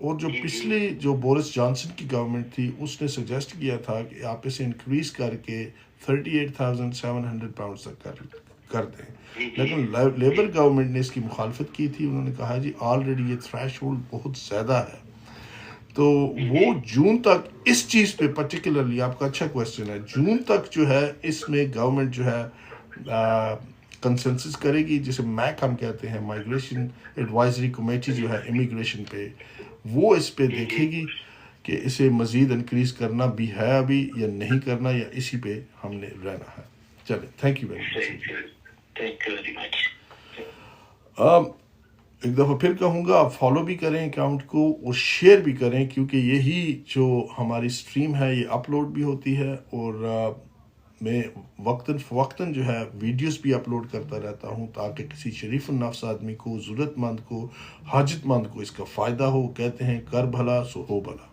اور جو پچھلی جو Boris Johnson کی government تھی اس نے suggest کیا تھا کہ آپ اسے انکریز کر کے 38,700 پاؤنڈ تک کر دیں، لیکن لیبر گورنمنٹ نے اس کی مخالفت کی تھی. انہوں نے کہا جی آلریڈی یہ تھریش ہولڈ بہت زیادہ ہے. تو وہ جون تک اس چیز پہ پرٹیکولرلی، آپ کا اچھا کویسچن ہے، جون تک جو ہے اس میں گورنمنٹ جو ہے کنسنسس کرے گی، جسے میک ہم کہتے ہیں، مائگریشن ایڈوائزری کمیٹی جو ہے امیگریشن پہ، وہ اس پہ دیکھے گی کہ اسے مزید انکریز کرنا بھی ہے ابھی یا نہیں کرنا، یا اسی پہ ہم نے رہنا ہے. چلے، thank you very much. Thank you very much. ایک دفعہ پھر کہوں گا آپ فالو بھی کریں اکاؤنٹ کو اور شیئر بھی کریں، کیونکہ یہی جو ہماری اسٹریم ہے یہ اپلوڈ بھی ہوتی ہے، اور میں وقتاً فوقتاً جو ہے ویڈیوز بھی اپلوڈ کرتا رہتا ہوں تاکہ کسی شریف النفس آدمی کو، ضرورت مند کو، حاجت مند کو اس کا فائدہ ہو. کہتے ہیں کر بھلا سو ہو بھلا.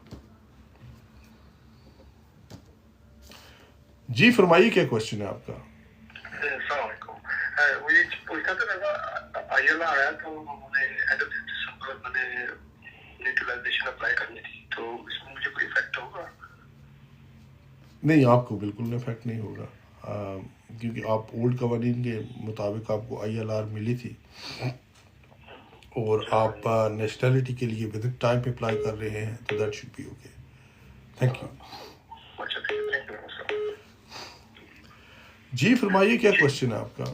جی فرمائیے، کیا کوشچن ہے آپ کا؟ السلام علیکم. وہ یہ پوچھنا تھا میرا آئی ایل آیا تو میں اینڈ آف دسمبر میں نے نیوٹرلائزیشن اپلائی کرنی تھی، تو اس میں مجھے کوئی افیکٹ ہوگا؟ نہیں، آپ کو بالکل افیکٹ نہیں ہوگا، کیونکہ آپ اولڈ قوانین کے مطابق آپ کو آئی ایل آر ملی تھی، اور آپ نیشنلٹی کے لیے ود ٹائم پہ اپلائی کر رہے ہیں، تو that should be okay. Thank you. جی فرمائیے، کیا کوشچن ہے آپ کا؟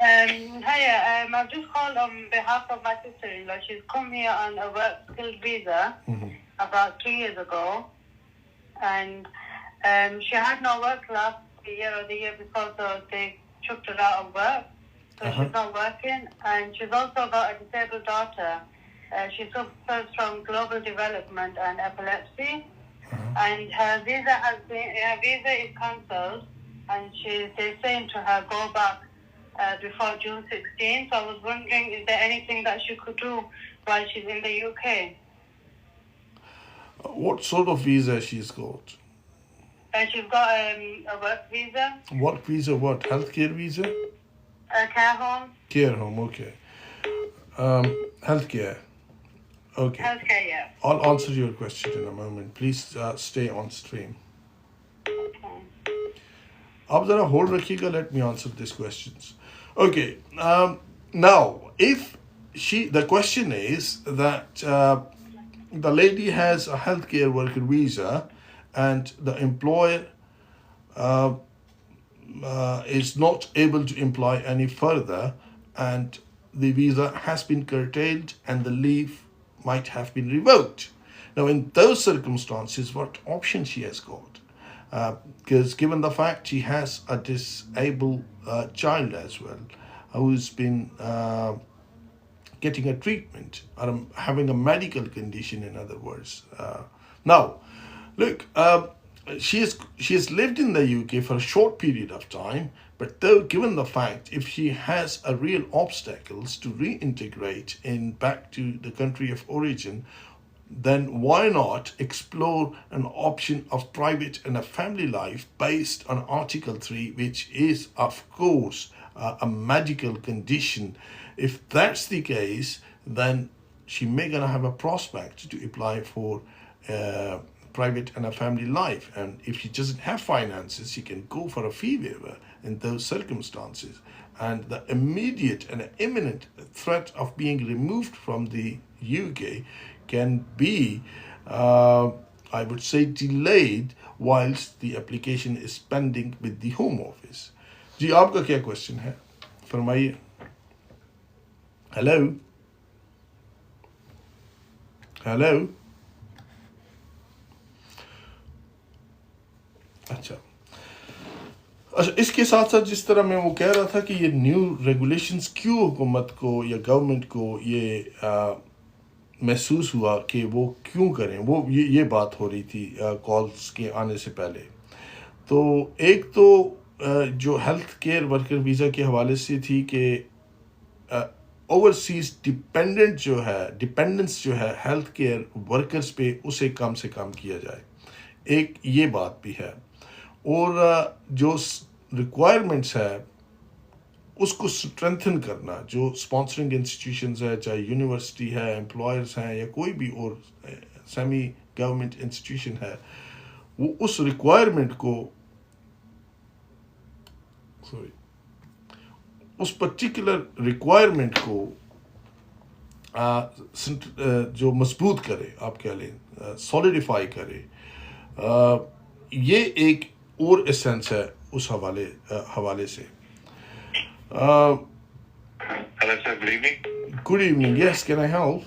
Hiya, I've just called on behalf of my sister-in-law. She's come here on a work skilled visa about 3 years ago, and she had no work last year or the year before, so they chucked her out of work. So she's not working, and she's also got a disabled daughter. She suffers from global development and epilepsy, and her visa is cancelled, and they're saying to her go back before June 16th. So I was wondering, is there anything that she could do while she's in the UK? What sort of visa she's got? She's got a work visa. Work visa, what? Healthcare visa? A care home. Care home, okay. Healthcare. Okay. Healthcare, yeah. I'll answer your question in a moment. Please stay on stream. Okay. آپ ذرا hold رکھیے گا. Let me answer this questions. Okay, now if the question is that the lady has a healthcare worker visa and the employer is not able to employ any further, and the visa has been curtailed and the leave might have been revoked. Now in those circumstances, what option she has got? Because given the fact she has a disabled child as well, who's been getting a treatment or having a medical condition, in other words. Now, look, she has lived in the UK for a short period of time, but though given the fact if she has a real obstacles to reintegrate back to the country of origin, then why not explore an option of private and a family life based on Article 3, which is, of course, a medical condition. If that's the case, then she may gonna have a prospect to apply for private and a family life. And if she doesn't have finances, she can go for a fee waiver in those circumstances. And the immediate and imminent threat of being removed from the UK can be, I would say, delayed whilst the application is pending with the Home Office. جی آپ کا کیا question ہے؟ فرمائیے. Hello hello. اچھا، اس کے ساتھ ساتھ جس طرح میں وہ کہہ رہا تھا کہ یہ نیو ریگولیشنز کیوں حکومت کو یا گورنمنٹ کو یہ محسوس ہوا کہ وہ کیوں کریں، وہ یہ بات ہو رہی تھی کالز کے آنے سے پہلے. تو ایک تو جو ہیلتھ کیئر ورکر ویزا کے حوالے سے تھی کہ اوورسیز ڈپینڈنس جو ہے ہیلتھ کیئر ورکرز پہ اسے کم سے کم کیا جائے. ایک یہ بات بھی ہے، اور جو ریکوائرمنٹس ہے اس کو اسٹرینتھن کرنا. جو اسپانسرنگ انسٹیٹیوشنز ہے, چاہے یونیورسٹی ہے, امپلائرس ہیں, یا کوئی بھی اور سیمی گورنمنٹ انسٹیٹیوشن ہے, وہ اس ریکوائرمنٹ کو اس پرٹیکولر ریکوائرمنٹ کو جو مضبوط کرے, آپ کہہ لیں سولیڈیفائی کرے. یہ ایک اور ایسنس ہے اس حوالے سے. Hello sir, good evening. Good evening. Yes, can I help?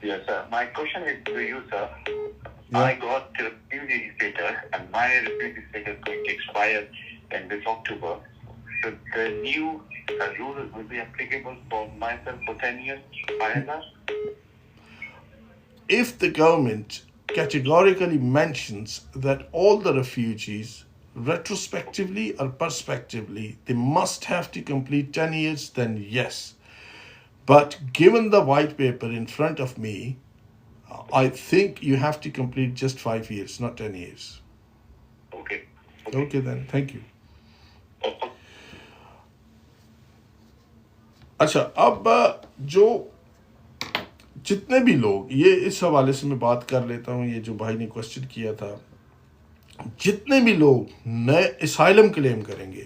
Yes sir, my question is to you sir. Yeah. I got the refugee status and my refugee status going to expire in this October. Should the new rule will be applicable for myself for 10 years? ILR? If the government categorically mentions that all the refugees, retrospectively or prospectively, they must have to complete 10 years, then yes. But given the white paper in front of me, I think you have to complete just 5 years, not 10 years. Okay. Okay then, thank you. اچھا, اب جو جتنے بھی لوگ, یہ اس حوالے سے میں بات کر لیتا ہوں, یہ جو بھائی نے کوسچن کیا تھا, جتنے بھی لوگ نئے اسائلم کلیم کریں گے,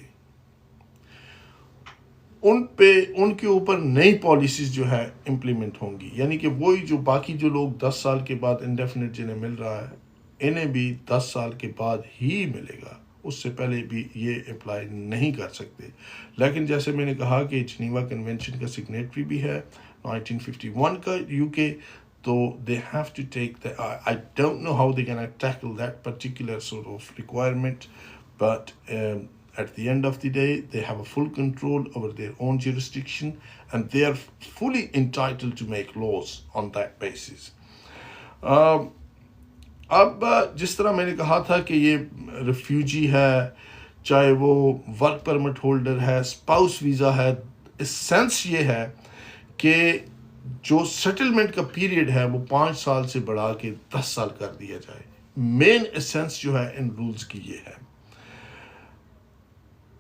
ان کے اوپر نئی پالیسیز جو ہے امپلیمنٹ ہوں گی. یعنی کہ وہی جو باقی جو لوگ 10 سال کے بعد انڈیفینٹ جنہیں مل رہا ہے, انہیں بھی 10 سال کے بعد ہی ملے گا, اس سے پہلے بھی یہ اپلائی نہیں کر سکتے. لیکن جیسے میں نے کہا کہ جنیوا کنونشن کا سگنیٹری بھی ہے 1951 کا یو کے, تو they have to take the, I don't know how they're going to tackle that particular sort of requirement, but at the end of the day they have a full control over their own jurisdiction and they are fully entitled to make laws on that basis. اب جس طرح میں نے کہا تھا کہ یہ refugee ہے, چاہے وہ ورک پرمٹ ہولڈر ہے, اسپاؤس ویزا ہے, اسینس یہ ہے کہ جو سیٹلمنٹ کا پیریڈ ہے وہ 5 سال سے بڑھا کے 10 سال کر دیا جائے. مین اسینس جو ہے ان رولز کی یہ ہے.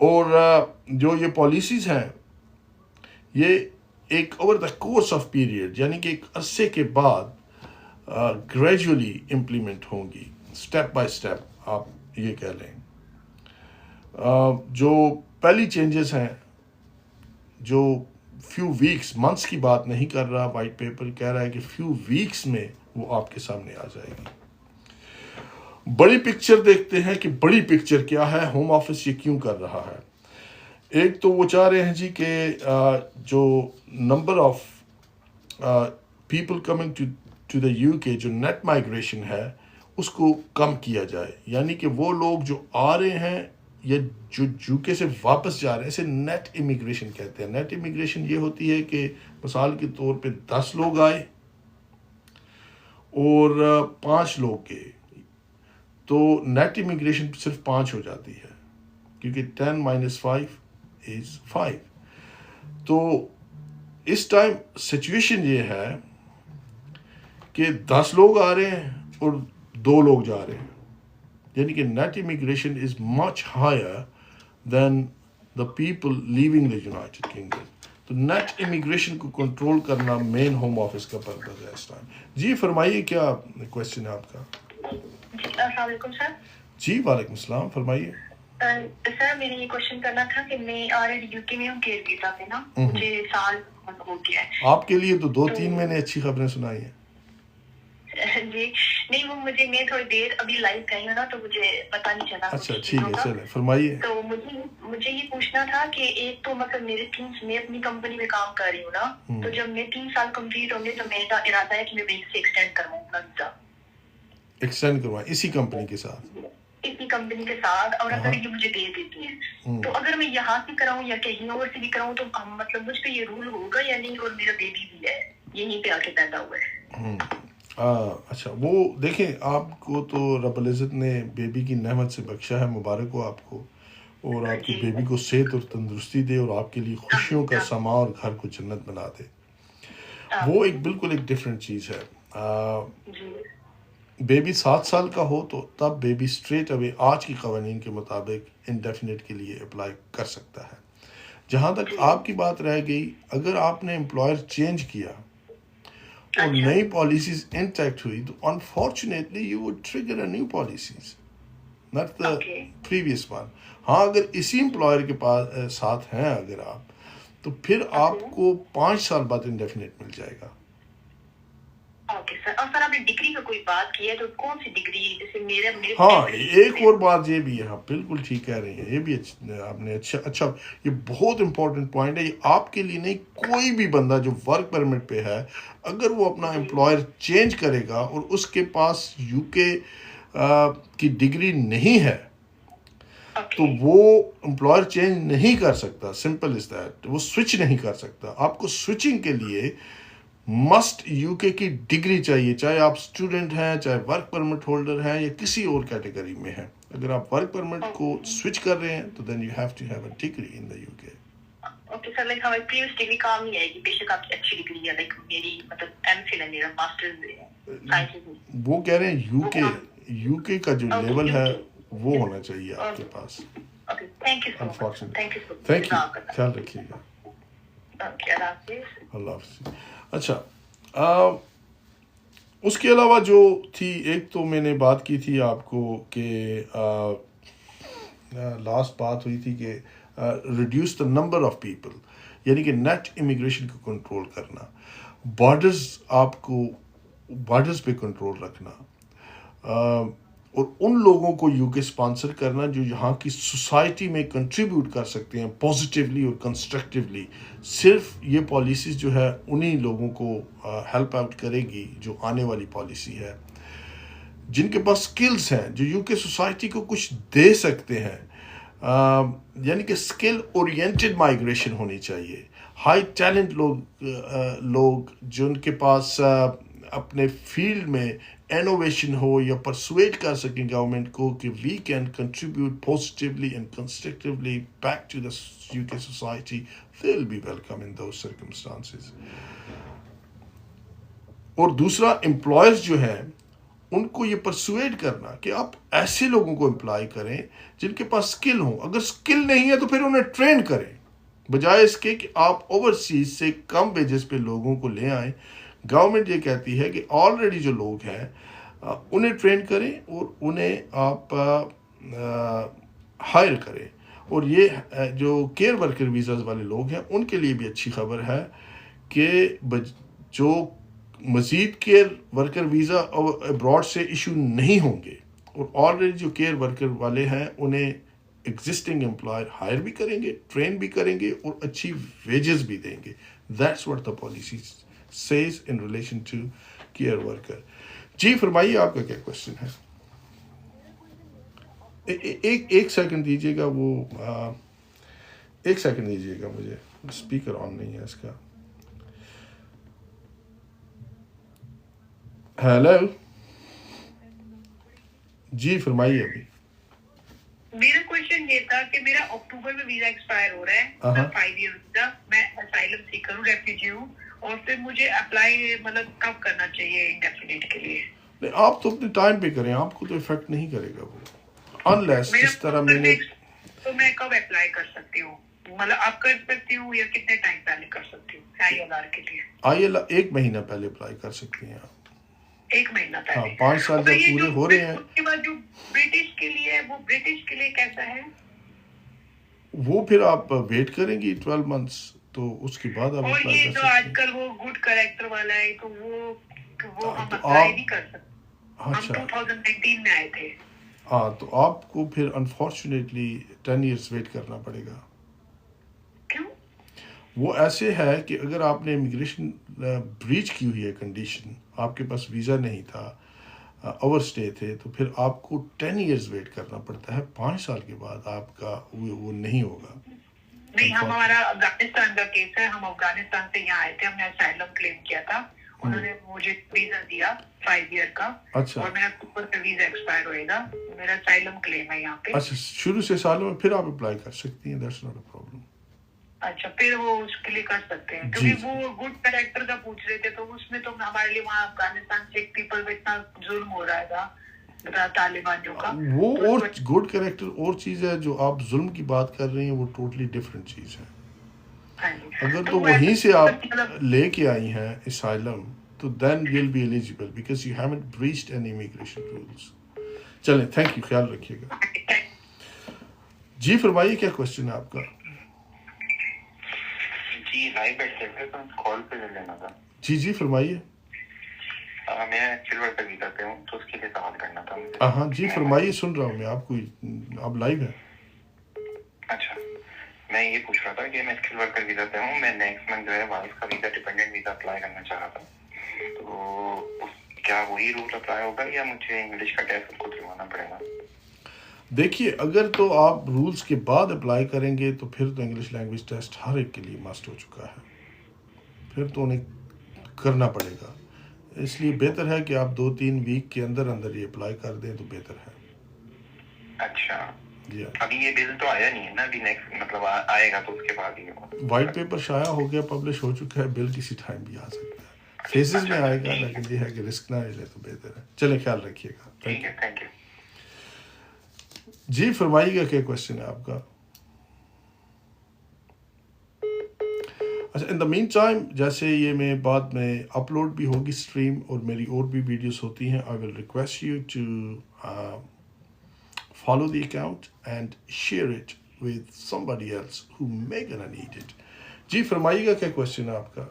اور جو یہ پالیسیز ہیں یہ ایک over the course of period, یعنی کہ ایک عرصے کے بعد گریجولی امپلیمنٹ ہوں گی, اسٹیپ بائی اسٹیپ آپ یہ کہہ لیں. جو پہلی چینجز ہیں, جو فیو ویکس, منتھس کی بات نہیں کر رہا, وائٹ پیپر کہہ رہا ہے کہ فیو ویکس میں وہ آپ کے سامنے آ جائے گی. بڑی پکچر دیکھتے ہیں کہ بڑی پکچر کیا ہے, ہوم آفس یہ کیوں کر رہا ہے. ایک تو وہ چاہ رہے ہیں جی کہ جو number of people coming to the you K, جو نیٹ مائیگریشن ہے اس کو کم کیا جائے. یعنی کہ وہ لوگ جو آ رہے ہیں یا جو یو کے سے واپس جا رہے ہیں, اسے نیٹ امیگریشن کہتے ہیں. نیٹ امیگریشن یہ ہوتی ہے کہ مثال کے طور پہ 10 لوگ آئے اور 5 لوگ گئے, تو نیٹ امیگریشن صرف 5 ہو جاتی ہے, کیونکہ 10 - 5 is 5. تو اس ٹائم سچویشن یہ ہے کہ 10 لوگ آ رہے ہیں اور 2 لوگ جا رہے ہیں, یعنی کہ net immigration is much higher than the people living the United Kingdom. تو نیٹ امیگریشن کو کنٹرول کرنا مین ہوم آفس کا پرپز ہے اس ٹائم. جی فرمائیے, کیا کوشچن ہے آپ کا؟ السلام علیکم سر. جی وعلیکم السلام, فرمائیے. سر میں نے یہ کوشچن کرنا تھا کہ میں آلریڈی یو کے میں ہوں کیئر ویزا پہ نا, مجھے سال ہو گیا ہے. آپ کے لیے تو 2-3 مہینے اچھی خبریں سنائی ہیں. جی نہیں, وہ میں تھوڑی دیر ابھی لائف گئی ہوں نا, تو مجھے پتا نہیں چلا. اچھا ٹھیک ہے, چلے فرمائیے. تو مجھے یہ پوچھنا تھا کہ ایک تو مطلب میں اپنی کمپنی میں کام کر رہی ہوں نا, تو جب میں 3 سال کمپلیٹ ہوں گے تو میرا ارادہ ہے کہ میں وہیں سے ایکسٹینڈ کرواؤں اپنا ویزا. ایکسٹینڈ کروائیں اسی کمپنی کے ساتھ؟ اسی کمپنی کے ساتھ. اور اگر یہ مجھے دے دیتی ہے تو اگر میں یہاں سے کراؤں یا کہیں اور سے بھی کراؤں تو مطلب مجھ پہ یہ رول ہوگا یا نہیں؟ اور میرا بیبی بھی ہے یہیں پہ آ کے پیدا ہوا ہے. اچھا, وہ دیکھیں آپ کو تو رب العزت نے بیبی کی نعمت سے بخشا ہے, مبارک ہو آپ کو, اور آپ کی بیبی کو صحت اور تندرستی دے اور آپ کے لیے خوشیوں کا سما اور گھر کو جنت بنا دے. وہ ایک بالکل ایک ڈفرینٹ چیز ہے. بیبی 7 سال کا ہو تو تب بیبی اسٹریٹ اوے آج کی قوانین کے مطابق انڈیفینٹ کے لیے اپلائی کر سکتا ہے. جہاں تک آپ کی بات رہ گئی، اگر آپ نے امپلائر چینج کیا اور نئی پالیسیز انٹیکٹ ہوئی تو unfortunately you would trigger a new policies not the previous one. ہاں اگر اسی امپلائر کے پاس ساتھ ہیں اگر آپ، تو پھر آپ کو 5 سال بعد انڈیفینیٹ مل جائے گا. Okay sir. اور سر آپ نے ڈگری کا کوئی بات کی ہے تو کون سی ڈگری؟ جیسے میرے ہاں ایک اور بات یہ بھی ہے، آپ بالکل ٹھیک کہہ رہی ہیں، یہ بھی آپ نے اچھا یہ بہت امپورٹنٹ پوائنٹ ہے. یہ آپ کے لیے نہیں، کوئی بھی بندہ جو ورک پرمٹ پہ ہے اگر وہ اپنا امپلائر چینج کرے گا اور اس کے پاس یو کے کی ڈگری نہیں ہے تو وہ امپلائر چینج نہیں کر سکتا. Simple is that. وہ سوئچ نہیں کر سکتا. آپ کو سوئچنگ کے لیے مسٹ یو کے کی ڈگری چاہیے، چاہے آپ اسٹوڈنٹ ہیں، چاہے ورک پرمٹ ہولڈر ہیں یا کسی اور کیٹیگری میں ہیں. اگر آپ ورک پرمٹ کو سوئچ کر رہے ہیں تو then you have to have a degree in the you کے. Okay sir. لائک ہماری پریویس ڈگری کام نہیں آئے گی، بے شک آپ کی اچھی ڈگری ہے. لائک میری مطلب ایم فل ہے، میرا ماسٹرز. وہ کہہ رہے ہیں یو کے کا جو لیول ہے وہ ہونا چاہیے آپ کے پاس. Thank you unfortunately. Thank you. خیال رکھیے گا. اللہ حافظ. اچھا اس کے علاوہ جو تھی، ایک تو میں نے بات کی تھی آپ کو کہ لاسٹ بات ہوئی تھی کہ reduce the number of people, یعنی کہ نیٹ امیگریشن کو کنٹرول کرنا، بارڈرز پہ کنٹرول رکھنا، اور ان لوگوں کو یو کے اسپانسر کرنا جو یہاں کی سوسائٹی میں کنٹریبیوٹ کر سکتے ہیں پازیٹیولی اور کنسٹرکٹیولی. صرف یہ پالیسیز جو ہے انہی لوگوں کو ہیلپ آؤٹ کرے گی جو آنے والی پالیسی ہے، جن کے پاس سکلز ہیں، جو یو کے سوسائٹی کو کچھ دے سکتے ہیں. یعنی کہ اسکل اورینٹڈ مائیگریشن ہونی چاہیے. ہائی ٹیلنٹ لوگ جن کے پاس اپنے فیلڈ میں انوویشن ہو یا پرسویٹ کر سکیں گورنمنٹ کو کہ we can contribute positively and constructively back to the you کے society, they will be welcome in those circumstances. اور دوسرا، امپلائرز جو ہیں ان کو یہ پرسویٹ کرنا کہ آپ ایسے لوگوں کو امپلائی کریں جن کے پاس سکل ہوں. اگر سکل نہیں ہے تو پھر انہیں ٹرین کریں، بجائے اس کے کہ آپ اوورسیز سے کم ویجز پہ لوگوں کو لے آئیں. گورنمنٹ یہ کہتی ہے کہ آلریڈی جو لوگ ہیں انہیں ٹرین کریں اور انہیں آپ ہائر کریں. اور یہ جو کیئر ورکر ویزاز والے لوگ ہیں ان کے لیے بھی اچھی خبر ہے کہ جو مزید کیئر ورکر ویزا ابراڈ سے ایشو نہیں ہوں گے، اور آلریڈی جو کیئر ورکر والے ہیں انہیں ایگزسٹنگ امپلائر ہائر بھی کریں گے، ٹرین بھی کریں گے اور اچھی ویجز بھی دیں گے. That's what the policy says in relation to care worker. جی فرمائیے آپ کا کیا کوشچن ہے؟ ایک سیکنڈ دیجیے گا، وہ ایک سیکنڈ دیجیے گا، مجھے اسپیکر آن نہیں ہے اس کا. ہیلو جی فرمائیے. ابھی میرا کوشچن یہ تھا کہ میرا اکتوبر میں ویزا ایکسپائر ہو رہا ہے، 5 ایئر ویزا. میں اسائلم سیکر ہوں، ریفیوجی ہوں، اور پھر مجھے اپلائی مطلب کب کرنا چاہیے انڈیفینیٹ کے لیے؟ نہیں، آپ تو اپنے ٹائم پہ کریں، آپ کو تو افیکٹ نہیں کرے گا وہ، انلیس جس طرح میں نے. تو میں کب اپلائی کر سکتی ہوں؟ مطلب اب کر سکتی ہوں یا کتنے ٹائم پہلے کر سکتی ہوں ILR کے لیے؟ ILR 1 مہینہ پہلے اپلائی کر سکتی ہیں آپ. 1 مہینہ پہلے. ہاں 5 سال جب پورے ہو رہے ہیں. اس کے بعد جو برٹش کے لیے ہے، وہ برٹش کے لیے کیسا ہے؟ وہ پھر آپ ویٹ کریں گی 12 منتھس، تو اس کے بعد آپ اور اپلائی یہ کر جو سکتے آج ہیں. کل وہ گڈ کریکٹر والا ہے تو وہ ہم اپلائی نہیں کر سکتے. ہم اچھا 2019 میں آئے تھے. ہاں تو آپ کو پھر انفارچونیٹلی 10 ایئرس ویٹ کرنا پڑے گا. کیوں؟ وہ ایسے ہے کہ اگر آپ نے امیگریشن بریچ کی ہوئی ہے کنڈیشن، آپ کے پاس ویزا نہیں تھا، اوور اسٹے تھے، تو پھر آپ کو 10 ایئرس ویٹ کرنا پڑتا ہے. 5 سال کے بعد آپ کا وہ نہیں ہوگا. نہیں، ہمارا افغانستان کا کیس ہے. ہم افغانستان سے یہاں آئے تھے، ہم نے اسائلم کلیم کیا تھا، انہوں نے مجھے ویزا دیا 5 ایئر کا. اچھا اور میرا اکتوبر میں ویزا ایکسپائر ہوئے گا. میرا اسائلم کلیم ہے یہاں پہ. اچھا شروع سے سالوں میں پھر آپ اپلائی کر سکتی ہیں. That's not a problem. اچھا پھر وہ اس کے لیے کر سکتے ہیں، کیونکہ وہ گڈ کریکٹر کا پوچھ رہے تھے، تو اس میں تو ہمارے لیے وہاں افغانستان سے پیپل میں اتنا ظلم ہو رہا تھا طالبانیوں کا. وہ اور گڈ کریکٹر اور چیز ہے، جو آپ ظلم کی بات کر رہی ہیں وہ ٹوٹلی ڈفرینٹ چیز ہے. اگر تو وہیں سے آپ لے کے آئی ہیں اسائلم تو then you will be eligible because you haven't breached any immigration rules. چلیں تھینک یو, خیال رکھیے گا. جی فرمائیے کیا کوشچن ہے آپ کا؟ جی لائیو بیٹھ کر کال پہ لے لینا تھا. جی فرمائیے. میں ایکچوئل ورکر ویزا پہ ہوں تو اس کے لیے سوال کرنا تھا. ہاں جی فرمائیے, سن رہا ہوں میں آپ کو, آپ لائیو ہیں. اچھا, میں یہ پوچھ رہا تھا کہ میں اسکل ورکر ویزا پہ ہوں, میں نیکسٹ منتھ جو ہے وائف کا ویزا ڈیپینڈنٹ ویزا اپلائی کرنا چاہ رہا تھا, تو کیا وہی رول اپلائی ہوگا یا مجھے انگلش کا ٹیسٹ کو دلوانا پڑے گا؟ دیکھیے اگر تو آپ رولز کے بعد اپلائی کریں گے تو پھر تو انگلش لینگویج ٹیسٹ ہر ایک کے لیے مسٹ ہو چکا ہے, پھر تو انہیں کرنا پڑے گا. اس لیے بہتر ہے کہ آپ 2-3 ویک کے اندر اندر یہ اپلائی کر دیں تو بہتر ہے. اچھا, جی ابھی یہ بل تو آیا نہیں ہے نا, ابھی نیکسٹ مطلب آئے گا تو اس کے بعد ہی ہوگا. وائٹ پیپر شائع ہو گیا, پبلش ہو چکا ہے, بل کسی ٹائم بھی آ سکتا ہے, فیزز میں آئے گا, لیکن یہ ہے کہ رسک نہ لے تو بہتر ہے. چلیں خیال رکھیے گا. ٹھیک ہے, تھینک یو. جی فرمائیے گا کیا کوشچن ہے آپ کا؟ اچھا, ان دا مین ٹائم جیسے یہ میں بعد میں اپلوڈ بھی ہوگی اسٹریم اور میری اور بھی ویڈیوز ہوتی ہیں, I will request you to follow the account and share it with somebody else who may gonna need it. جی فرمائیے گا کیا کوشچن ہے آپ کا؟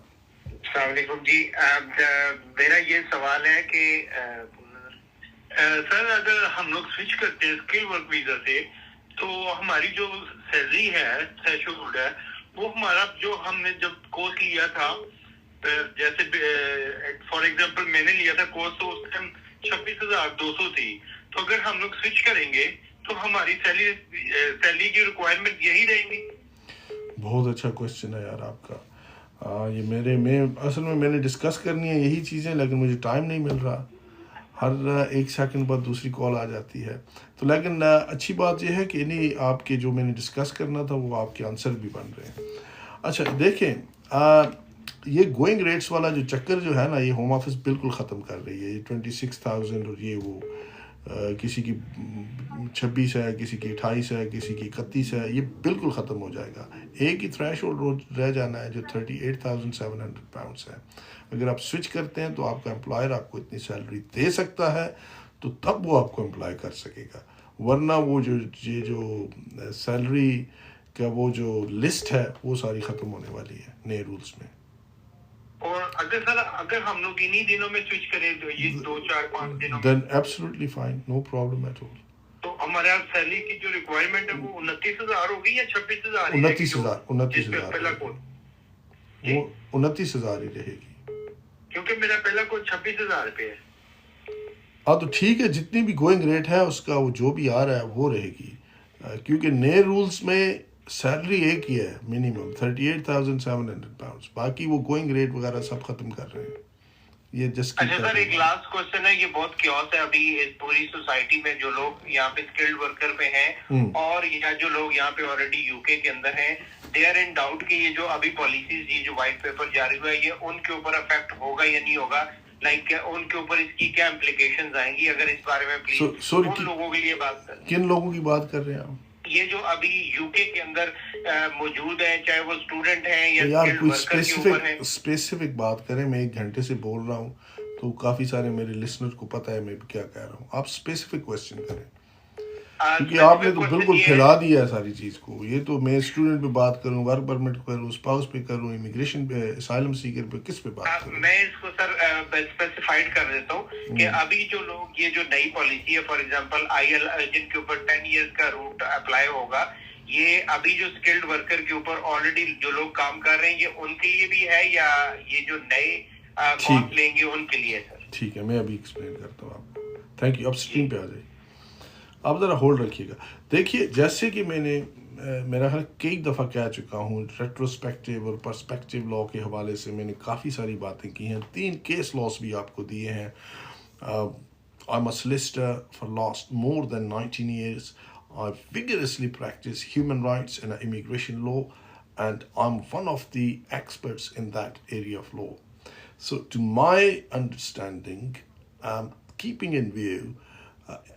السلام علیکم جی, میرا یہ سوال ہے کہ سر اگر ہم لوگ سوئچ کرتے ہیں اسکل ورک ویزا سے تو ہماری جو سیلری ہے تھریشولڈ ہے وہ ہمارا جو ہم نے جب کورس لیا تھا, جیسے فار ایگزامپل میں نے لیا تھا کورس تو اس ٹائم 26,200 تھی, تو اگر ہم لوگ سوئچ کریں گے تو ہماری سیلری کی ریکوائرمنٹ یہی رہیں گی؟ بہت اچھا کوشچن ہے یار آپ کا. یہ اصل میں نے ڈسکس کرنی ہے یہی چیزیں, لیکن مجھے ٹائم نہیں مل رہا, ہر 1 سیکنڈ بعد دوسری کال آ جاتی ہے. تو لیکن اچھی بات یہ ہے کہ انہیں آپ کے جو میں نے ڈسکس کرنا تھا وہ آپ کے آنسر بھی بن رہے ہیں. اچھا دیکھیں, یہ گوئنگ ریٹس والا جو چکر جو ہے نا, یہ ہوم آفس بالکل ختم کر رہی ہے. یہ 26,000 اور یہ وہ کسی کی 26 ہے, کسی کی 28 ہے, کسی کی 31 ہے, یہ بالکل ختم ہو جائے گا. ایک ہی تھریش ہولڈ رہ جانا ہے جو 38,700 پاؤنڈس ہے. اگر آپ سوئچ کرتے ہیں تو آپ کا امپلائر آپ کو اتنی سیلری دے سکتا ہے تو تب وہ آپ کو امپلائی کر سکے گا, ورنہ وہ جو سیلری کا وہ جو لسٹ ہے وہ ساری ختم ہونے والی ہے نئے رولز میں. اور اگر ہم لوگ انہی دنوں میں سوئچ کریں تو یہ 2-4-5 دنوں then absolutely fine, no problem at all. تو ہمارے یہاں سیلری کی جو ریکوائرمنٹ ہے وہ 29,000 ہوگی یا 26,000؟ 29,000 وہ 29,000 ہی رہے گی, کیونکہ میرا پہلا کوئی 26,000 روپے ہے. ہاں تو ٹھیک ہے, جتنی بھی گوئنگ ریٹ ہے اس کا وہ جو بھی آ رہا ہے وہ رہے گی, کیونکہ نئے رولز میں سیلری ایک ہی ہے منیمم 38,700 پاؤنڈس, باقی وہ گوئنگ ریٹ وغیرہ سب ختم کر رہے ہیں. یہ جسٹ اچھا سر, ایک لاسٹ کوشچن ہے, یہ بہت کیوس ہے ابھی پوری سوسائٹی میں, جو لوگ یہاں پہ اسکلڈ ورکر پہ ہیں اور یا جو لوگ یہاں پہ آلریڈی یو کے اندر ہیں, دے آر ان ڈاؤٹ کہ یہ جو ابھی پالیسیز, یہ جو وائٹ پیپر جاری ہوا ہے, یہ ان کے اوپر افیکٹ ہوگا یا نہیں ہوگا, لائک ان کے اوپر اس کی کیا امپلیکیشنز آئیں گی, اگر اس بارے میں پلیز ان لوگوں کے لیے بات کریں. کن لوگوں کی بات کر رہے ہیں آپ؟ یہ جو ابھی یو کے اندر موجود ہیں, چاہے وہ اسٹوڈنٹ ہیں یا یار کوئی اسپیسیفک بات کریں. میں 1 گھنٹے سے بول رہا ہوں تو کافی سارے میرے لسنر کو پتہ ہے میں کیا کہہ رہا ہوں. آپ اسپیسیفک کویسچن کریں, کیونکہ آپ نے تو بالکل پھیلا دیا ہے ساری چیز کو. یہ تو میں اسٹوڈنٹ پہ بات کروں, ورک پرمٹ پہ کروں, اسپاؤس پہ کروں, امیگریشن پہ, اسائلم سیکر پہ, کس پہ بات کروں؟ میں اس کو سر اسپیسیفائڈ کر دیتا ہوں کہ ابھی جو لوگ, یہ جو نئی پالیسی ہے, فار ایگزامپل جن کے اوپر 10 ایئرس کا روٹ اپلائی ہوگا, یہ ابھی جو اسکلڈ ورکر کے اوپر آلریڈی جو لوگ کام کر رہے ہیں, یہ ان کے لیے بھی ہے یا یہ جو نئے کورس لیں گے ان کے لیے؟ سر ٹھیک ہے, میں ابھی ایکسپلین کرتا ہوں آپ کو. Thank you. اب اسکرین پہ آ جائیے, آپ ذرا ہولڈ رکھیے گا. دیکھیے جیسے کہ میں نے میرا خیال کئی دفعہ کہہ چکا ہوں, ریٹروسپیکٹیو اور پرسپیکٹیو لا کے حوالے سے میں نے کافی ساری باتیں کی ہیں. 3 کیس لاس بھی آپ کو دیے ہیں. I am a solicitor for last more than 19 years. I vigorously practice human rights and immigration law, and I'm one of the experts in that area of law. So to my understanding, keeping in view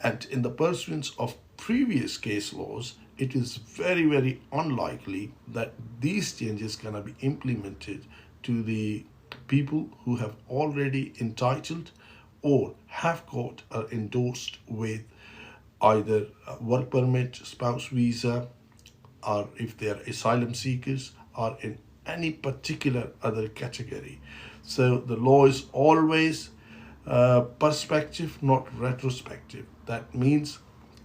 and in the pursuance of previous case laws, it is very, very unlikely that these changes can be implemented to the people who have already entitled or have got or endorsed with either work permit, spouse visa, or if they are asylum seekers, or in any particular other category. So the law is always perspective, not retrospective. That means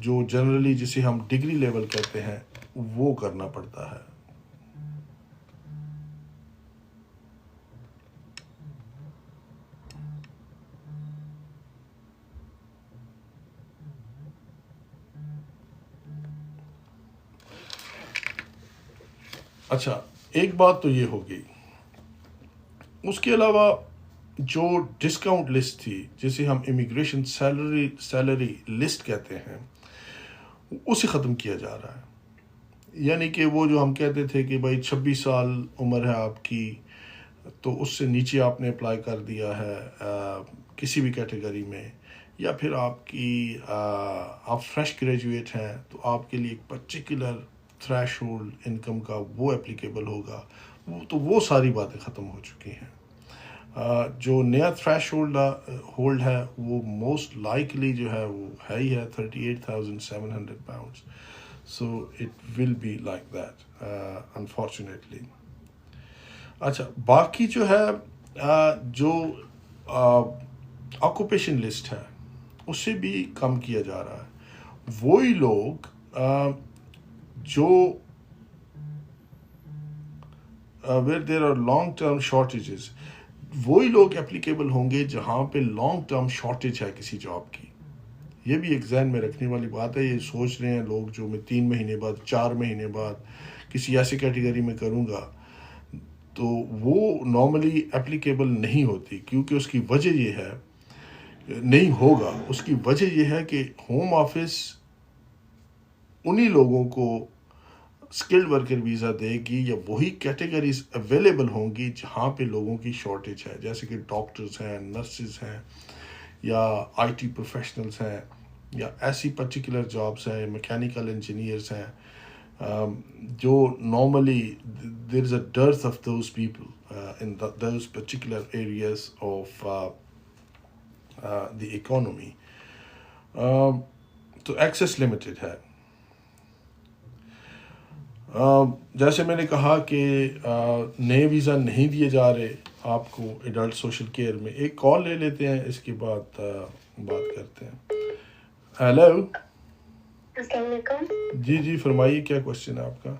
جو generally جسے ہم degree level کہتے ہیں وہ کرنا پڑتا ہے. اچھا ایک بات تو یہ ہو گئی. اس کے علاوہ جو ڈسکاؤنٹ لسٹ تھی جسے ہم امیگریشن سیلری لسٹ کہتے ہیں اسے ختم کیا جا رہا ہے. یعنی کہ وہ جو ہم کہتے تھے کہ بھائی 26 سال عمر ہے آپ کی تو اس سے نیچے آپ نے اپلائی کر دیا ہے کسی بھی کیٹیگری میں، یا پھر آپ فریش گریجویٹ ہیں تو آپ کے لیے ایک پرٹیکولر تھریش ہولڈ انکم کا وہ اپلیکیبل ہوگا. تو وہ ساری باتیں ختم ہو چکی ہیں. جو نیا تھریش ہولڈ ہے وہ موسٹ لائکلی جو ہے وہ ہے ہی ہے 38,700 pounds. So it will be like that unfortunately. اچھا باقی جو ہے جو آکوپیشن لسٹ ہے اسے بھی کم کیا جا رہا ہے. وہی لوگ جو where there are long term shortages وہی لوگ اپلیکیبل ہوں گے جہاں پہ لانگ ٹرم شارٹیج ہے کسی جاب کی. یہ بھی ایک ذہن میں رکھنے والی بات ہے. یہ سوچ رہے ہیں لوگ جو میں 3 مہینے بعد 4 مہینے بعد کسی ایسی کیٹیگری میں کروں گا تو وہ نارملی اپلیکیبل نہیں ہوتی، کیونکہ اس کی وجہ یہ ہے نہیں ہوگا. اس کی وجہ یہ ہے کہ ہوم آفس انہی لوگوں کو اسکلڈ ورکر ویزا دے گی یا وہی کیٹیگریز اویلیبل ہوں گی جہاں پہ لوگوں کی شارٹیج ہے، جیسے کہ ڈاکٹرز ہیں، نرسز ہیں، یا آئی ٹی پروفیشنلز ہیں، یا ایسی پرٹیکولر جابس ہیں، میکینیکل انجینئرز ہیں جو normally there is a dearth of those people in those particular areas of the economy. تو ایکسیس لمیٹڈ ہے. جیسے میں نے کہا کہ نئے ویزا نہیں دیے جا رہے آپ کو ایڈلٹ سوشل کیئر میں. ایک کال لے لیتے ہیں، اس کے بعد بات کرتے ہیں. ہیلو، السلام علیکم. جی فرمائیے کیا کوشچن ہے آپ کا؟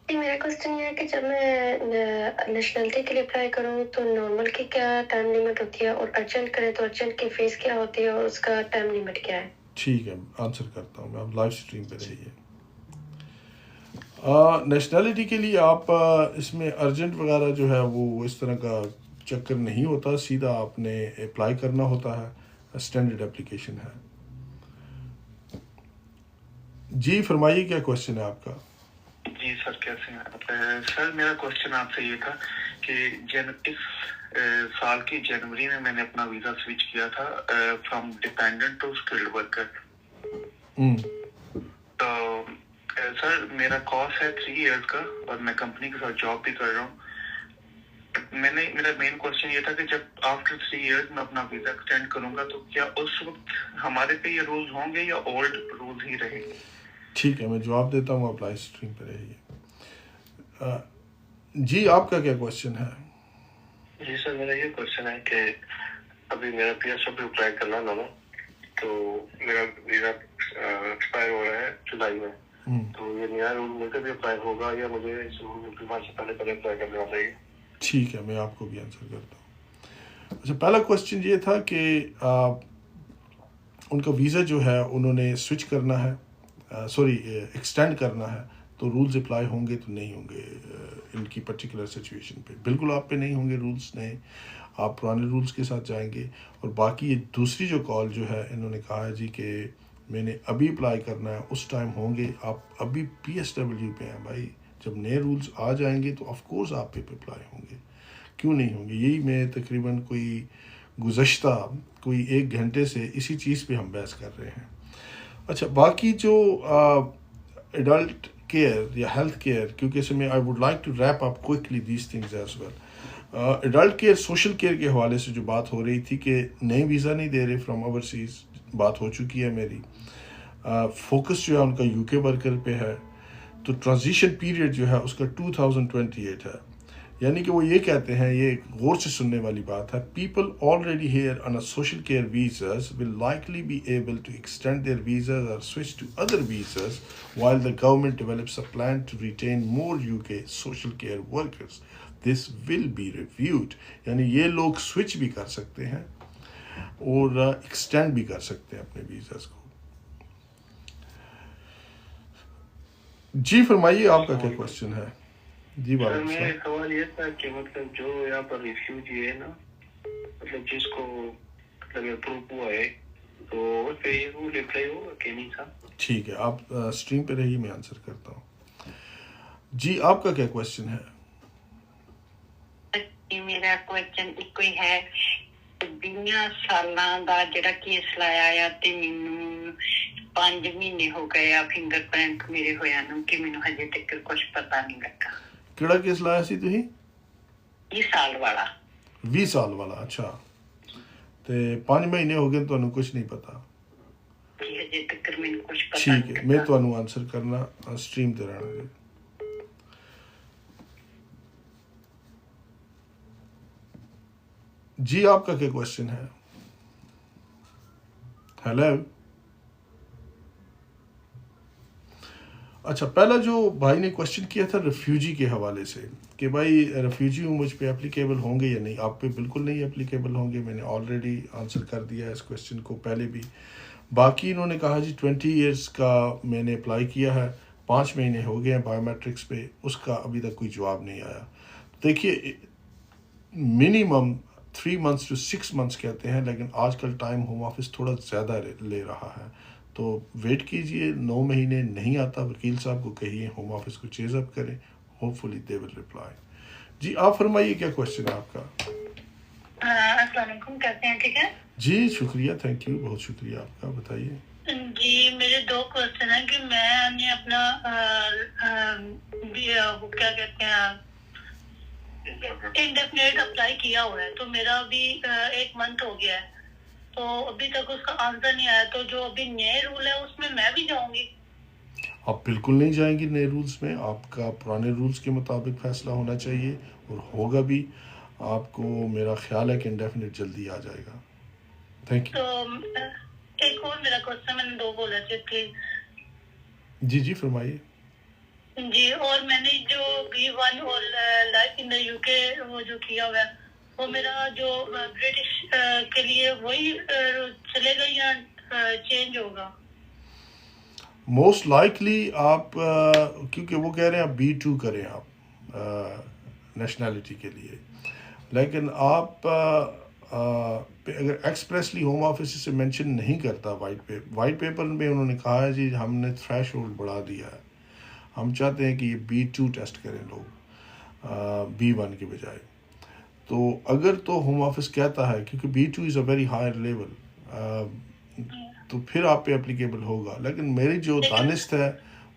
جی میرا کوشچن یہ ہے کہ جب میں نیشنلٹی کے لیے اپلائی کروں تو نارمل کی کیا ٹائم لمٹ ہوتی ہے، اور ارجنٹ کریں تو ارجنٹ کی فیس کیا ہوتی ہے اور اس کا ٹائم لمٹ کیا ہے؟ ٹھیک ہے آنسر کرتا ہوں میں. آپ لائیو اسٹریم پہ رہیے. نیشنلٹی کے لیے آپ اس میں ارجنٹ وغیرہ جو ہے وہ اس طرح کا چکر نہیں ہوتا. سیدھا آپ نے اپلائی کرنا ہوتا ہے، اسٹینڈرڈ اپلیکیشن ہے. جی فرمائیے کیا کوشچن ہے آپ کا؟ جی سر کیسے ہیں سر؟ میرا کوشچن آپ سے یہ تھا کہ اس سال کی جنوری میں نے اپنا ویزا سوئچ کیا تھا from dependent to skilled worker. تو سر میرا کورس ہے 3 ایئرس کا اور میں کمپنی کے ساتھ جاب بھی کر رہا ہوں. میرا مین کوشچن یہ تھا کہ جب آفٹر 3 ایئرس میں اپنا ویزا ایکسٹینڈ کروں گا تو کیا اس وقت ہمارے پہ یہ رولز ہوں گے یا اولڈ رولز ہی رہیں گے؟ ٹھیک ہے میں جواب دیتا ہوں، آپ لائیو اسٹریم پہ رہیے. جی آپ کا کیا کوشچن ہے؟ جی سر میرا یہ کوشچن ہے کہ ابھی میرا پی ایس ڈبلیو اپلائی کرنا تھا نا، تو میرا ویزا ایکسپائر ہو رہا ہے جولائی میں. تو یہ نیا رول مل کے بھی اپلائی ہوگا یا مجھے اس رول امپلیمنٹ سے پہلے اپلائی کرنا چاہیے؟ ٹھیک ہے میں آپ کو بھی آنسر کرتا ہوں. اچھا پہلا کوشچن یہ تھا کہ ان کا ویزا جو ہے انہوں نے سوئچ کرنا ہے، ایکسٹینڈ کرنا ہے، تو رولز اپلائی ہوں گے تو نہیں ہوں گے ان کی پرٹیکولر سچویشن پہ. بالکل آپ پہ نہیں ہوں گے رولز نئے، آپ پرانے رولز کے ساتھ جائیں گے. اور باقی یہ دوسری جو کال جو ہے انہوں نے کہا ہے جی کہ میں نے ابھی اپلائی کرنا ہے، اس ٹائم ہوں گے. آپ ابھی پی ایس ڈبلیو پہ ہیں بھائی، جب نئے رولز آ جائیں گے تو آف کورس آپ پہ اپلائی ہوں گے، کیوں نہیں ہوں گے. یہی میں تقریباً گزشتہ 1 گھنٹے سے اسی چیز پہ ہم بحث کر رہے ہیں. اچھا باقی جو ایڈلٹ کیئر یا ہیلتھ کیئر، کیونکہ اس میں I would like to wrap up quickly these things as well. Adult care social care کے حوالے سے جو بات ہو رہی تھی کہ نئے ویزا نہیں دے رہے فرام اوورسیز، بات ہو چکی ہے میری. فوکس جو ہے ان کا UK ورکر پہ ہے، تو ٹرانزیشن پیریڈ جو ہے اس کا 2028 ہے. یعنی کہ وہ یہ کہتے ہیں, یہ غور سے سننے والی بات ہے, people already here on a social care visas will likely be able to extend their visas or switch to other visas while the government develops a plan to retain more UK social care workers. This will be reviewed. یعنی یہ لوگ switch بھی کر سکتے ہیں اور extend بھی کر سکتے ہیں اپنے ویزاز کو. جی فرمائیے, آپ کا کیا کوشچن ہے؟ جی سر میرا سوال یہ تھا کہ مطلب جو یہاں پر ریفیوجی ہے نا, مطلب جس کو مطلب اپروو ہوا ہے تو اس پہ یہ رول اپلائی ہوگا کہ نہیں صاحب؟ ٹھیک ہے, آپ اسٹریم پہ رہیے, میں آنسر کرتا ہوں. جی آپ کا کیا کوشچن ہے؟ میرا کوشچن ایک ہی ہے, 20 ਸਾਲਾਂ ਦਾ ਜਿਹੜਾ ਕੇਸ ਲਾਇਆ ਆ ਤੇ ਮੈਨੂੰ 5 ਮਹੀਨੇ ਹੋ ਗਏ ਆ ਫਿੰਗਰਪ੍ਰਿੰਟ ਮੇਰੇ ਹੋਇਆ ਨੂੰ ਕਿ ਮੈਨੂੰ ਹਜੇ ਤੱਕ ਕੁਝ ਪਤਾ ਨਹੀਂ ਲੱਗਾ. ਕਿਹੜਾ ਕੇਸ ਲਾਇਆ ਸੀ ਤੁਸੀਂ? 20 ਸਾਲ ਵਾਲਾ. 20 ਸਾਲ ਵਾਲਾ, ਅੱਛਾ. ਤੇ 5 ਮਹੀਨੇ ਹੋ ਗਏ ਤੁਹਾਨੂੰ ਕੁਝ ਨਹੀਂ ਪਤਾ? ਹਜੇ ਤੱਕ ਮੈਨੂੰ ਕੁਝ ਪਤਾ ਠੀਕ ਹੈ, ਮੈਂ ਤੁਹਾਨੂੰ ਆਨਸਰ ਕਰਨਾ ਸਟ੍ਰੀਮ ਤੇ ਰਹਿਣਾ ਜੀ. جی آپ کا کیا کوشچن ہے؟ ہیلو. اچھا, پہلا جو بھائی نے کوشچن کیا تھا ریفیوجی کے حوالے سے کہ بھائی ریفیوجی مجھ پہ اپلیکیبل ہوں گے یا نہیں, آپ پہ بالکل نہیں اپلیکیبل ہوں گے. میں نے آلریڈی آنسر کر دیا ہے اس کوشچن کو پہلے بھی. باقی انہوں نے کہا جی 20 ایئرس کا میں نے اپلائی کیا ہے, 5 مہینے ہو گئے ہیں بایو میٹرکس پہ, اس کا ابھی تک کوئی جواب نہیں آیا. دیکھیے منیمم 3 months to 6 months کہتے ہیں, لیکن آج کل ٹائم ہوم آفس تھوڑا زیادہ لے رہا ہے, تو ویٹ کیجئے. 9 مہینے نہیں آتا, وکیل صاحب کو کہیے ہوم آفس کو چیز اپ کریں, ہوپ فلی دے ول ریپلائی. جی آپ فرمائیے کیا کوشچن ہے آپ کا؟ السلام علیکم, کیسے ہیں؟ ٹھیک ہے جی, شکریہ, تھینک یو, بہت شکریہ آپ کا. بتائیے. جی میرے 2 کوشچن ہیں کہ میں نے اپنا کیا کہتے ہیں انڈیفینیٹ اپلائی کیا ہوا ہے, تو میرا ابھی 1 month ہو گیا ہے, تو ابھی تک اس کا آنسر نہیں آیا. تو جو ابھی نئے رول ہے اس میں بھی جاؤں گی؟ آپ بالکل نہیں جائیں گی نئے رولز میں, آپ کا پرانے رولز کے مطابق فیصلہ ہونا چاہیے اور ہوگا بھی. آپ کو میرا خیال ہے کہ انڈیفینیٹ جلدی آ جائے گا. Thank you. تو ایک اور میرا کوشچن, میں نے 2 بولا تھے. جی فرمائیے. جی, اور میں نے جو B1 اور لائف ان دا UK وہ جو کیا ہوا ہے, وہ میرا جو برٹش کے لیے وہی چلے گا یا چینج ہوگا؟ موسٹ لائکلی آپ کیونکہ وہ کہہ رہے ہیں آپ B2 کریں آپ نیشنلٹی کے لیے, لیکن آپ اگر ایکسپریسلی ہوم آفس سے مینشن نہیں کرتا وائٹ پیپر میں, انہوں نے کہا ہے جی ہم نے تھریش ہولڈ بڑھا دیا ہے, ہم چاہتے ہیں کہ یہ B2 ٹیسٹ کریں لوگ B1 کے بجائے. تو اگر تو ہوم آفس کہتا ہے کیونکہ B2 is a very higher level, تو پھر آپ پہ اپلیکیبل ہوگا. لیکن میری جو دانست ہے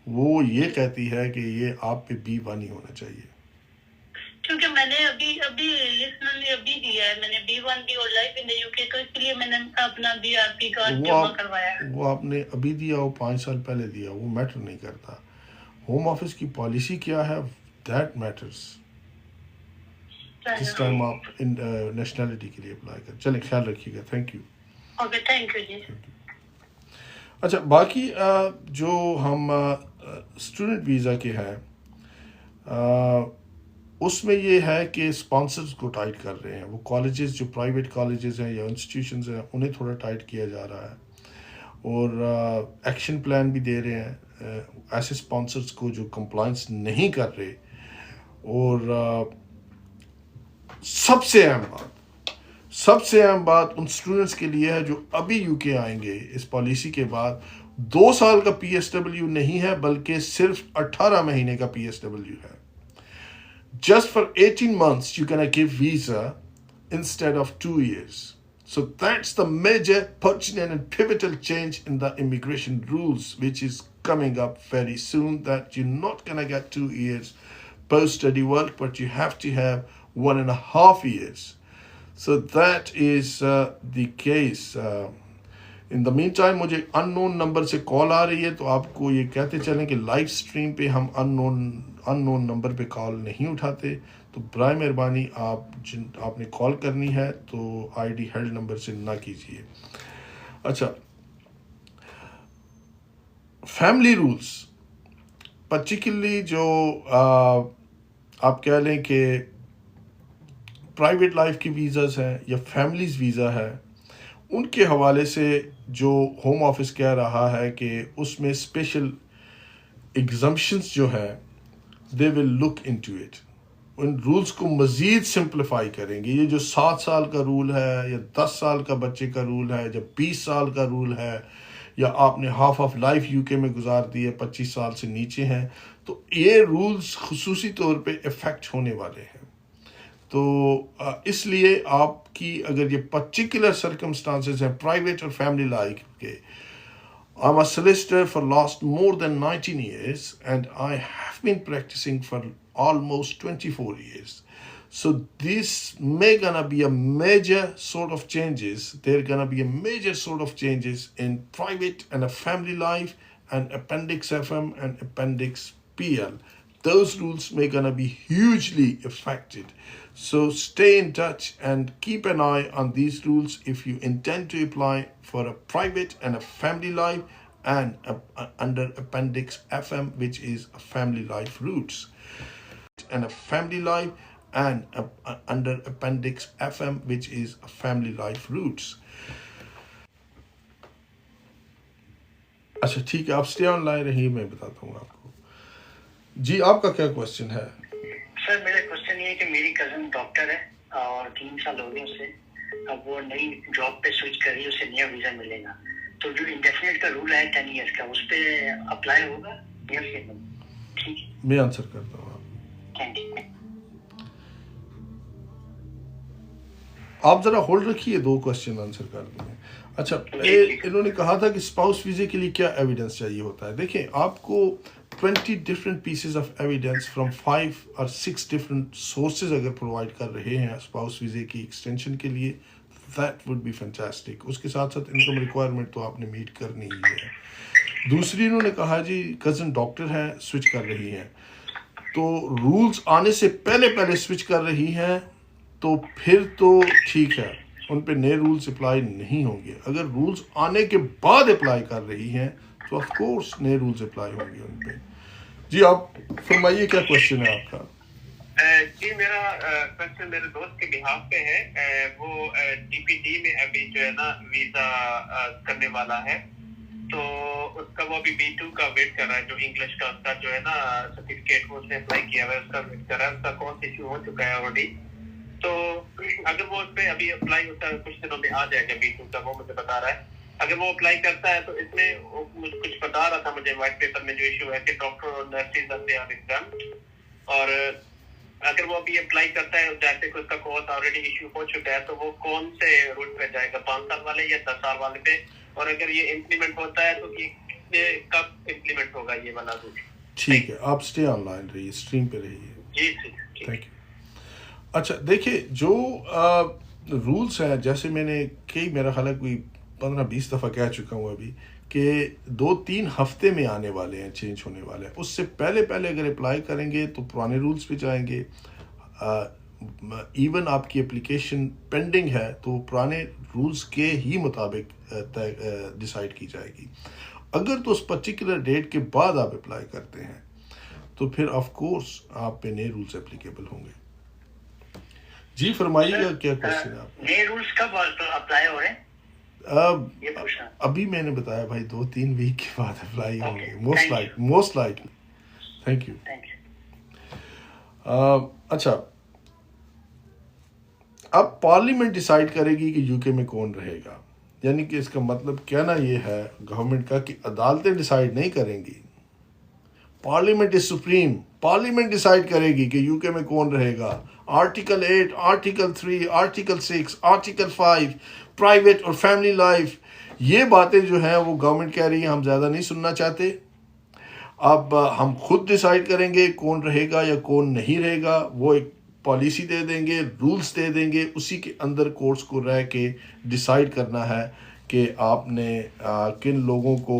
وہ یہ کہتی ہے کہ یہ آپ پہ B1 ہی ہونا چاہیے. کیونکہ میں نے ابھی لسٹ میں ابھی دیا ہے, میں نے B1 بھی اور لائف ان دا UK, تو اس لیے میں نے اپنا BRP کارڈ جمع کروایا ہے. وہ آپ نے ابھی دیا ہو 5 سال پہلے دیا, وہ میٹر نہیں کرتا. ہوم آفس کی پالیسی کیا ہے, دیٹ میٹرز. جس ٹائم آپ نیشنلٹی کے لیے اپلائی کریں. چلیں, خیال رکھیے گا. Thank you. Okay, thank you جی. اچھا, باقی جو ہم اسٹوڈنٹ ویزا کے ہیں اس میں یہ ہے کہ اسپانسرز کو ٹائٹ کر رہے ہیں. وہ کالجز جو پرائیویٹ کالجز ہیں یا انسٹیٹیوشنز ہیں انہیں تھوڑا ٹائٹ کیا جا رہا ہے, اور ایکشن پلان بھی دے رہے ہیں ایسے اسپانسرز کو جو کمپلائنس نہیں کر رہے. اور سب سے اہم بات ان اسٹوڈنٹس کے لیے ہے جو ابھی UK آئیں گے اس پالیسی کے بعد, 2 سال کا PSW نہیں ہے بلکہ صرف 18 مہینے کا PSW ہے. Just for 18 months you can give visa instead of 2 years. So that's the major pertinent and pivotal change in the immigration rules which is coming up very soon, that you're not going to get 2 years post-study work, but you have to have 1.5 years. So that is the case. In the meantime مجھے unknown number سے کال آ رہی ہے, تو آپ کو یہ کہتے چلیں کہ لائیو سٹریم پہ ہم unknown نمبر پہ کال نہیں اٹھاتے, تو برائے مہربانی آپ نے کال کرنی ہے تو ID ہیلڈ نمبر سے نہ کیجیے. اچھا, فیملی رولز پرٹیکولرلی جو آپ کہہ لیں کہ پرائیویٹ لائف کی ویزاز ہیں یا فیملیز ویزا ہے, ان کے حوالے سے جو ہوم آفس کہہ رہا ہے کہ اس میں اسپیشل ایگزمپشنز جو ہیں they will look into it, ان رولز کو مزید سمپلیفائی کریں گے. یہ جو 7 سال کا رول ہے یا 10 سال کا بچے کا رول ہے یا 20 سال کا رول ہے یا آپ نے ہاف آف لائف UK میں گزار دی ہے 25 سال سے نیچے ہیں, تو یہ رولز خصوصی طور پہ افیکٹ ہونے والے ہیں. تو اس لیے آپ کی اگر یہ پرٹیکولر سرکمسٹانسز ہیں پرائیویٹ اور فیملی لائف کے, I'm a solicitor for last more than 19 years and I have been practicing for almost 24 years. So this may gonna be a major sort of changes. There gonna be a major sort of changes in private and a family life and Appendix FM and Appendix PL. Those rules may gonna be hugely affected. So stay in touch and keep an eye on these rules if you intend to apply for a private and a family life and under Appendix FM, which is a family life roots. And a family life and under Appendix FM, which is a family life roots. اچھا ٹھیک ہے, آپ stay on line رہیے, میں بتاتا ہوں آپ کو. جی آپ کا کیا کوشچن ہے؟ سر میرا کوشچن یہ ہے کہ میری کزن ڈاکٹر ہے اور 3 سال ہو گئے اسے, اب وہ نئی جاب پہ سوئچ کر رہی ہے, اسے نیا ویزا ملے گا, تو جو انڈیفینٹ کا رول ہے 10 ایئرس کا اس پہ اپلائی ہوگا یا پھر نہیں؟ ٹھیک ہے, میں آنسر کرتا ہوں. Thank you. آپ ذرا ہولڈ رکھیے, 2 کوشچن آنسر کر دیں. اچھا, انہوں نے کہا تھا کہ اسپاؤس ویزے کے لیے کیا ایویڈنس چاہیے ہوتا ہے. دیکھیں, آپ کو 20 different pieces of evidence from 5 اور 6 ڈفرینٹ سورسز اگر پرووائڈ کر رہے ہیں اسپاؤس ویزے کی ایکسٹینشن کے لیے, دیٹ وڈ بی فینٹاسٹک. اس کے ساتھ ساتھ انکم ریکوائرمنٹ تو آپ نے میٹ کرنی ہی ہے. دوسری انہوں نے کہا جی کزن ڈاکٹر ہیں, سوئچ کر رہی ہیں, تو رولز آنے سے پہلے سوئچ کر رہی ہیں تو پھر تو ٹھیک ہے, ان پہ نئے رولز اپلائی نہیں ہوں گے. اگر رولز آنے کے بعد اپلائی کر رہی ہیں تو آف کورس نئے رولز اپلائی ہوں گے ان پہ. جی آپ فرمائیے کیا کوشچن ہے آپ کا؟ جی میرا کوشچن میرے دوست کے بہاف پہ ہے. وہ DPD میں ابھی جو ہے نا ویزا کرنے والا ہے, تو اس کا وہ ابھی B2 کا ویٹ کر رہا ہے, جو انگلش کا اس کا جو ہے نا سرٹیفکیٹ وہ اس نے اپلائی کیا ہوا ہے, اس کا ویٹ کر رہا ہے. اس کا کورس ایشو ہو چکا ہے آلریڈی, تو اگر وہ اس پہ ابھی اپلائی ہوتا ہے کچھ دنوں میں آ جائے گا B2 کا, وہ مجھے بتا رہا ہے. اگر وہ اپلائی کرتا ہے تو اس میں کچھ بتا رہا تھا مجھے وائٹ پیپر میں جو ایشو ہے کہ ڈاکٹر اور نرسز دے آر ایگزامپٹ, اور اگر وہ ابھی اپلائی کرتا ہے جیسے کہ اس کا کورس آلریڈی ایشو ہو چکا ہے, تو وہ کون سے روٹ پہ جائے گا, 5 سال والے یا 10 سال والے پہ, اور اگر یہ امپلیمنٹ ہوتا ہے تو کب امپلیمنٹ ہوگا یہ والا روٹ؟ ٹھیک ہے, آپ اسٹے آن لائن رہیے, اسٹریم پہ رہیے. جی ٹھیک. Thank you. اچھا دیکھیے, جو رولس ہیں, جیسے میں نے میرا خیال ہے کوئی 15-20 دفعہ کہہ چکا ہوں ابھی, کہ 2-3 ہفتے میں آنے والے ہیں, چینج ہونے والے ہیں. اس سے پہلے اگر اپلائی کریں گے تو پرانے رولز پہ جائیں گے. ایون آپ کی اپلیکیشن پینڈنگ ہے تو پرانے رولز کے ہی مطابق ڈیسائیڈ کی جائے گی. اگر تو اس پرٹیکولر ڈیٹ کے بعد آپ اپلائی کرتے ہیں تو پھر آف کورس آپ پہ نئے رولز اپلیکیبل ہوں گے. جی فرمائیے گا کیا کوشچن ہے آپ؟ نئے رولز کب اپلائی ہو رہے ہیں؟ ابھی میں نے بتایا بھائی 2-3 ویک کے بعد اپلائی ہوں گے موسٹ لائکلی. Thank you. اچھا, اب پارلیمنٹ ڈیسائیڈ کرے گی کہ UK میں کون رہے گا, یعنی کہ اس کا مطلب کہنا یہ ہے گورنمنٹ کا کہ عدالتیں ڈیسائیڈ نہیں کریں گی, parliament is supreme. Parliament decide کرے گی کہ UK میں کون رہے گا. Article 8, article 3, article 6, article 5, private اور فیملی لائف, یہ باتیں جو ہیں وہ گورنمنٹ کہہ رہی ہے ہم زیادہ نہیں سننا چاہتے. اب ہم خود ڈیسائیڈ کریں گے کون رہے گا یا کون نہیں رہے گا. وہ ایک پالیسی دے دیں گے, رولز دے دیں گے, اسی کے اندر کورٹس کو رہ کے ڈیسائیڈ کرنا ہے کہ آپ نے کن لوگوں کو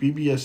PBS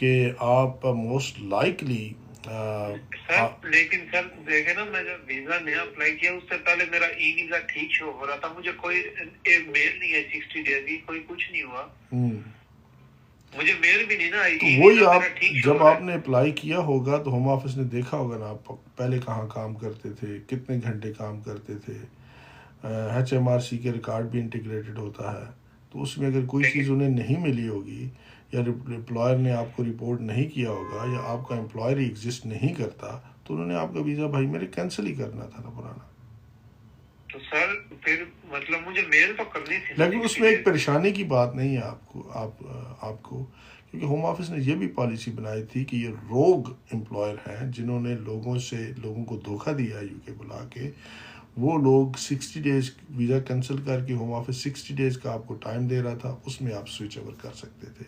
کہ آپ موسٹ لائکلی سر لیکن سر دیکھیں نا میں جب ویزا نیا اپلائی کیا اس سے پہلے میرا ای ویزا ٹھیک شو ہو رہا تھا, مجھے کوئی میل نہیں ہے 60 ڈیز کی, کوئی کچھ نہیں ہوا, مجھے میل بھی نہیں نا آئی. وہی آپ جب آپ نے اپلائی کیا ہوگا تو ہوم آفس نے دیکھا ہوگا نا آپ پہلے کہاں کام کرتے تھے, کتنے گھنٹے کام کرتے تھے. HMRC کے ریکارڈ بھی انٹیگریٹڈ ہوتا ہے, تو اس میں اگر کوئی چیز انہیں نہیں ملی ہوگی یا امپلائر نے آپ کو رپورٹ نہیں کیا ہوگا یا آپ کا امپلائر ہی ایگزسٹ نہیں کرتا تو انہوں نے آپ کا ویزا بھائی میرے کینسل ہی کرنا تھا نا پرانا. تو سر پھر مطلب مجھے میل تو کرنی تھی, لیکن اس میں ایک پریشانی کی بات نہیں ہے آپ کو کیونکہ ہوم آفس نے یہ بھی پالیسی بنائی تھی کہ یہ روگ امپلائر ہیں جنہوں نے لوگوں کو دھوکہ دیا UK بلا کے, وہ لوگ 60 ڈیز ویزا کینسل کر کے ہوم آفس 60 ڈیز کا آپ کو ٹائم دے رہا تھا, اس میں آپ سوئچ اوور کر سکتے تھے.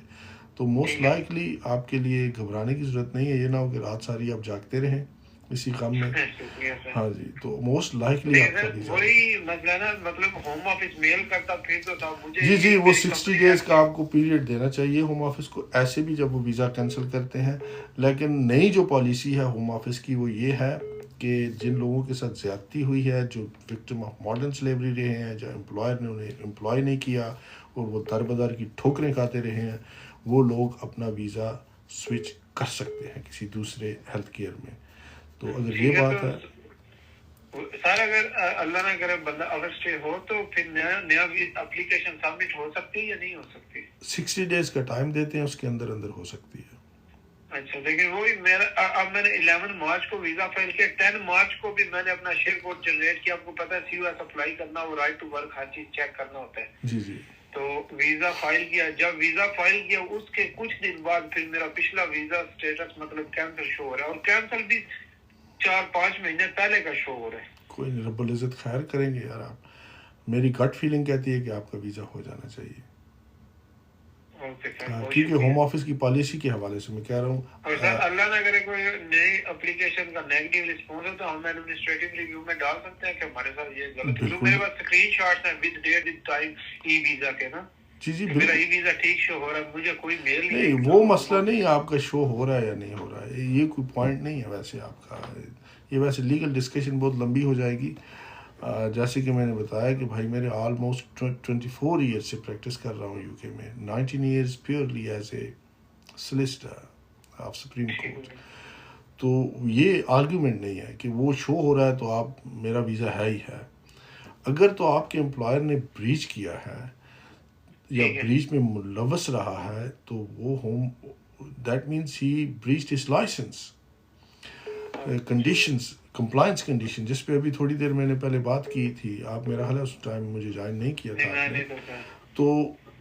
تو موسٹ لائکلی آپ کے لیے گھبرانے کی ضرورت نہیں ہے, یہ نہ ہو کہ رات ساری آپ جاگتے رہیں اسی غم میں. ہاں جی, تو موسٹ لائکلی آپ کا ویزا وہی مطلب ہوم آفس میل کرتا پھر تو تھا مجھے جی وہ 60 ڈیز کا آپ کو پیریڈ دینا چاہیے ہوم آفس کو, ایسے بھی جب وہ ویزا کینسل کرتے ہیں. لیکن نئی جو پالیسی ہے ہوم آفس کی وہ یہ ہے کہ جن لوگوں کے ساتھ زیادتی ہوئی ہے, جو وکٹم آف ماڈرن سلیوری رہے ہیں, جو امپلائر نے انہیں امپلائی نہیں کیا اور وہ در بدر کی ٹھوکریں کھاتے رہے ہیں, وہ لوگ اپنا ویزا سوئچ کر سکتے ہیں کسی دوسرے ہیلتھ کیئر میں. تو اگر یہ بات ہے سر, اگر اللہ نہ کرے بندہ اگر اسٹے ہو تو پھر نیا اپلیکیشن سبمٹ ہو سکتی ہے یا نہیں ہو سکتی؟ 60 ڈیز کا ٹائم دیتے ہیں, اس کے اندر ہو سکتی ہے. اچھا, لیکن وہی میرا اب میں نے 11 مارچ کو ویزا فائل کیا, 10 مارچ کو بھی میں نے اپنا شیئر کوڈ جنریٹ کیا. آپ کو پتا ہے COS اپلائی کرنا اور رائٹ ٹو ورک ہر چیز چیک کرنا ہوتا ہے. جی تو ویزا فائل کیا, جب ویزا فائل کیا اس کے کچھ دن بعد پھر میرا پچھلا ویزا اسٹیٹس مطلب کینسل شو ہو رہا ہے, اور کینسل بھی 4-5 مہینے پہلے کا شو ہو رہا ہے. کوئی نہیں, رب العزت خیر کریں گے یار. آپ میری گٹ فیلنگ کہتی ہے کہ آپ کا ویزا ہو جانا چاہیے, کیونکہ ہوم آفس کی پالیسی کے حوالے سے میں کہہ رہا ہوں. اور سر اللہ نہ کرے کوئی نئی اپلیکیشن کا نیگیٹو رسپانس ہے تو ہم ایڈمنسٹریٹو ریویو میں ڈال سکتے ہیں کہ ہمارے ساتھ یہ غلط ہے. میرے پاس اسکرین شاٹس ہیں with date with time e visa کے نا. جی میرا ای ویزا ٹھیک شو ہو رہا ہے, مجھے کوئی میل نہیں. وہ مسئلہ نہیں آپ کا شو ہو رہا ہے یا نہیں ہو رہا ہے, یہ کوئی پوائنٹ نہیں ہے ویسے آپ کا. یہ ویسے لیگل ڈسکشن بہت لمبی ہو جائے گی. جیسے کہ میں نے بتایا کہ بھائی میرے آلموسٹ 24 ایئرس سے پریکٹس کر رہا ہوں UK میں, 19 years purely as a solicitor of supreme court. تو یہ آرگیومنٹ نہیں ہے کہ وہ شو ہو رہا ہے تو آپ میرا ویزا ہے ہی ہے. اگر تو آپ کے امپلائر نے بریچ کیا ہے یا بریچ میں ملوث رہا ہے تو وہ that means he breached his licence conditions, compliance condition, جس پہ ابھی تھوڑی دیر میں نے پہلے بات کی تھی. آپ میرا خیال ہے اس ٹائم مجھے جوائن نہیں کیا تھا آپ نے. تو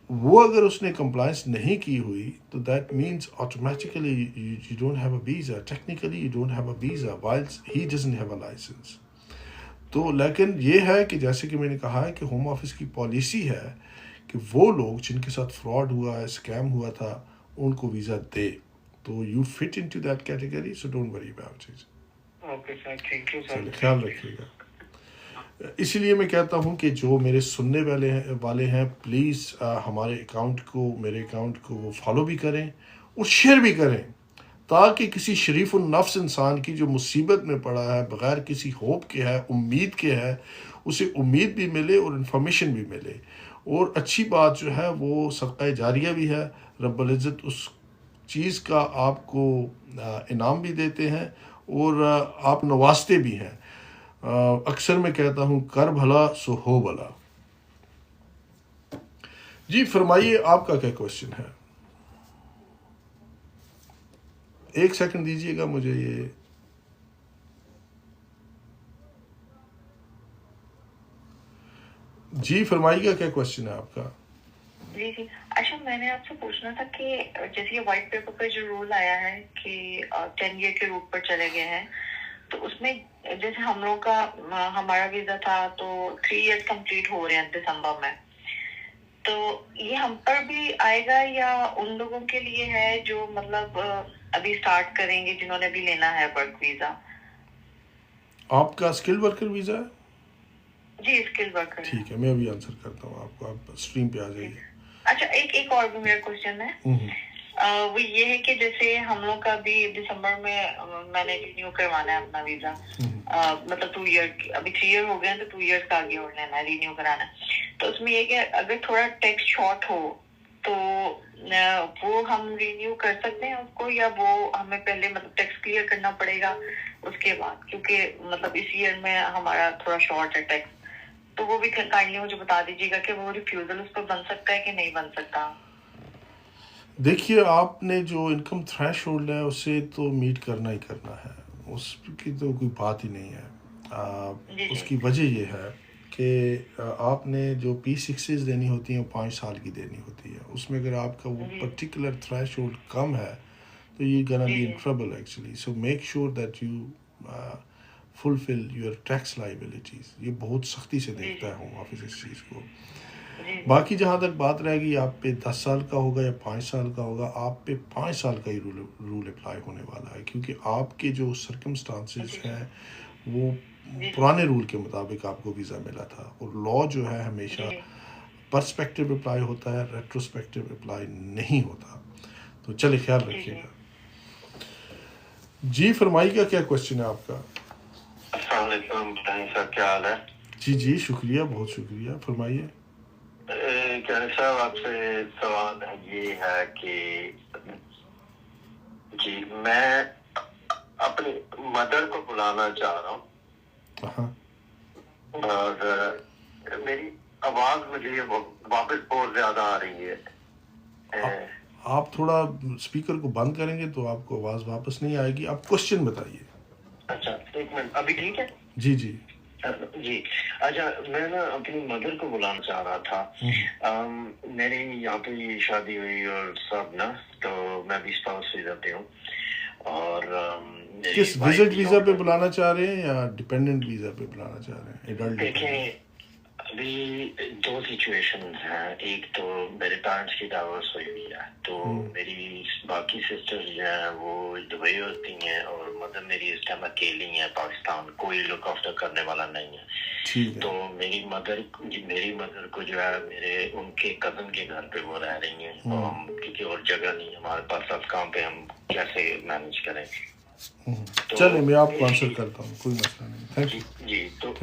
وہ اگر اس نے کمپلائنس نہیں کی ہوئی تو that means automatically you don't have a visa, technically you don't have a visa whilst he doesn't have a licence. تو لیکن یہ ہے کہ جیسے کہ میں نے کہا ہے کہ ہوم آفس کی پالیسی ہے کہ وہ لوگ جن کے ساتھ فراڈ ہوا ہے, اسکیم ہوا تھا, ان کو ویزا دے. تو you fit into that category, so don't worry about it. Okay sir, thank you sir, خیال رکھیے گا. اسی لیے میں کہتا ہوں کہ جو میرے سننے والے ہیں پلیز ہمارے اکاؤنٹ کو, میرے اکاؤنٹ کو وہ فالو بھی کریں اور شیئر بھی کریں, تاکہ کسی شریف النفس انسان کی جو مصیبت میں پڑا ہے, بغیر کسی ہوپ کے ہے, امید کے ہے, اسے امید بھی ملے اور انفارمیشن بھی ملے. اور اچھی بات جو ہے وہ صدقہ جاریہ بھی ہے. رب العزت اس چیز کا آپ کو انعام بھی دیتے ہیں اور آپ نوازتے بھی ہیں. اکثر میں کہتا ہوں کر بھلا سو ہو بھلا. جی فرمائیے, آپ کا کیا کوشچن ہے؟ ایک سیکنڈ دیجیے گا مجھے. یہ جی فرمائیے گا, کیا کوشچن ہے آپ کا؟ جی اچھا, میں نے آپ سے پوچھنا تھا کہ جیسے یہ وائٹ پیپر پہ جو رول آیا ہے کہ 10 ایئر کے روٹ پر چلے گئے ہیں, تو اس میں جیسے ہم لوگ کا ہمارا ویزا تھا تو 3 ایئرس کمپلیٹ ہو رہے ہیں دسمبر میں, تو یہ ہم پر بھی آئے گا یا ان لوگوں کے لیے ہے جو مطلب ابھی اسٹارٹ کریں گے جنہوں نے بھی لینا ہے ورک ویزا؟ آپ کا اسکل ورکر ویزا ہے؟ جی اسکل ورکر. ٹھیک ہے, میں ابھی آنسر کرتا ہوں آپ کو, آپ اسٹریم پہ آ جائیے. اچھا, ایک اور بھی میرا کوشچن ہے. وہ یہ ہے کہ جیسے ہم لوگ کا بھی دسمبر میں میں نے رینیو کروانا ہے اپنا ویزا، مطلب 2 ایئر، ابھی 3 ایئر ہو گئے ہیں تو 2 ایئرس کا آگے اور لینا ہے، رینیو کرانا ہے۔ تو اس میں یہ کہ اگر تھوڑا ٹیکس شارٹ ہو تو وہ ہم رینیو کر سکتے ہیں اس کو، یا وہ ہمیں پہلے مطلب ٹیکس کلیئر کرنا پڑے گا اس کے بعد، کیونکہ مطلب اس ایئر میں ہمارا تھوڑا شارٹ ہے ٹیکس، تو وہ بھی کائنڈلی مجھے بتا دیجیے گا کہ وہ ریفیوزل اس پر بن سکتا ہے کہ نہیں بن سکتا۔ دیکھیے آپ نے جو انکم تھریش ہولڈ ہے اسے تو میٹ کرنا ہی کرنا ہے، اس کی تو کوئی بات ہی نہیں ہے۔ اس کی وجہ یہ ہے کہ آپ نے جو P60s دینی ہوتی ہیں 5 سال کی دینی ہوتی ہے، اس میں اگر آپ کا وہ پرٹیکولر تھریش ہولڈ کم ہے تو یہ gonna be in trouble actually. So make sure that you fulfil your tax liabilities. یہ بہت سختی سے دیکھتا ہے ہوم آفس اس چیز کو۔ باقی جہاں تک بات رہے گی آپ پہ 10 سال کا ہوگا یا 5 سال کا ہوگا، آپ پہ 5 سال کا ہی رول اپلائی ہونے والا ہے، کیونکہ آپ کے جو سرکمسٹانسز ہیں وہ پرانے رول کے مطابق آپ کو ویزا ملا تھا، اور لا جو ہے ہمیشہ پرسپیکٹیو اپلائی ہوتا ہے، ریٹروسپیکٹیو اپلائی نہیں ہوتا۔ تو چلے خیال رکھیے گا۔ جی فرمائی کا کیا کوشچن ہے آپ کا؟ السلام علیکم صاحب، کیا حال ہے؟ جی شکریہ، بہت شکریہ، فرمائیے۔ صاحب آپ سے سوال یہ ہے کہ جی میں اپنی مدر کو بلانا چاہ رہا ہوں، اور میری آواز مجھے واپس بہت زیادہ آ رہی ہے۔ آپ تھوڑا اسپیکر کو بند کریں گے تو آپ کو آواز واپس نہیں آئے گی۔ آپ کوشچن بتائیے۔ اچھا ایک منٹ، ابھی ٹھیک ہے؟ جی جی اچھا، میں نا اپنی مدر کو بلانا چاہ رہا تھا۔ میری یہاں پہ شادی ہوئی اور سب نا، تو میں بھی اسپاؤس ویزا پہ ہوں، اور کس وزٹ ویزا پہ بلانا چاہ رہے ہیں یا ڈیپینڈنٹ ویزا پہ بلانا چاہ رہے ہیں؟ دیکھیں ابھی 2 سچویشن ہیں، ایک تو میرے پیرنٹس کی ڈائیورس ہوئی ہوئی ہے، تو میری باقی سسٹر جو ہیں وہ دبئی ہوتی ہیں، اور مدر میری اس ٹائم اکیلی ہیں پاکستان، کوئی لک آفٹر کرنے والا نہیں ہے۔ تو میری مدر کو جو ہے ان کے کزن کے گھر پہ وہ رہ رہی ہیں، کیونکہ اور جگہ نہیں ہمارے پاس، اب کام پہ ہم کیسے مینج کریں۔ چلیں میں آپ کو آنسر کرتا ہوں، کوئی مسئلہ نہیں۔ Thank you. جی تو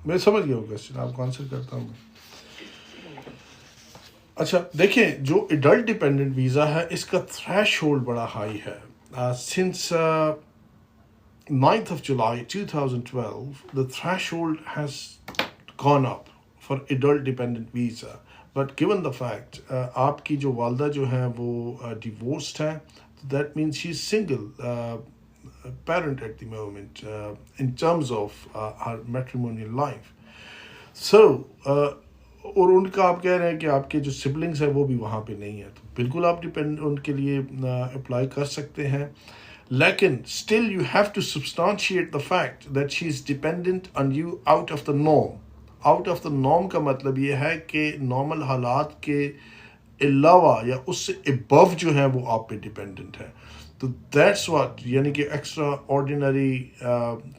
میں سمجھ گیا ہوں کوشچن، آپ کو آنسر کرتا ہوں۔ اچھا دیکھیں، جو ایڈلٹ ڈیپینڈنٹ ویزا ہے اس کا تھریش ہولڈ بڑا ہائی ہے۔ Since 9th of July 2012 the threshold has gone up for adult dependent visa, but given the fact آپ کی جو والدہ جو ہیں وہ divorced ہیں، that means she's single parent at the moment in terms of her matrimonial life. So اور ان کا آپ کہہ رہے ہیں کہ آپ کے جو سبلنگس ہیں وہ بھی وہاں پہ نہیں ہیں، تو بالکل آپ ڈیپینڈ ان کے لیے اپلائی کر سکتے ہیں، لیکن still you have to substantiate the fact that she is dependent on you out of the norm. Out of the norm کا مطلب یہ ہے کہ نارمل حالات کے علاوہ یا اس سے ابو جو ہیں وہ آپ پہ ڈیپینڈنٹ ہے۔ تو دیٹس واٹ، یعنی کہ ایکسٹرا آرڈینری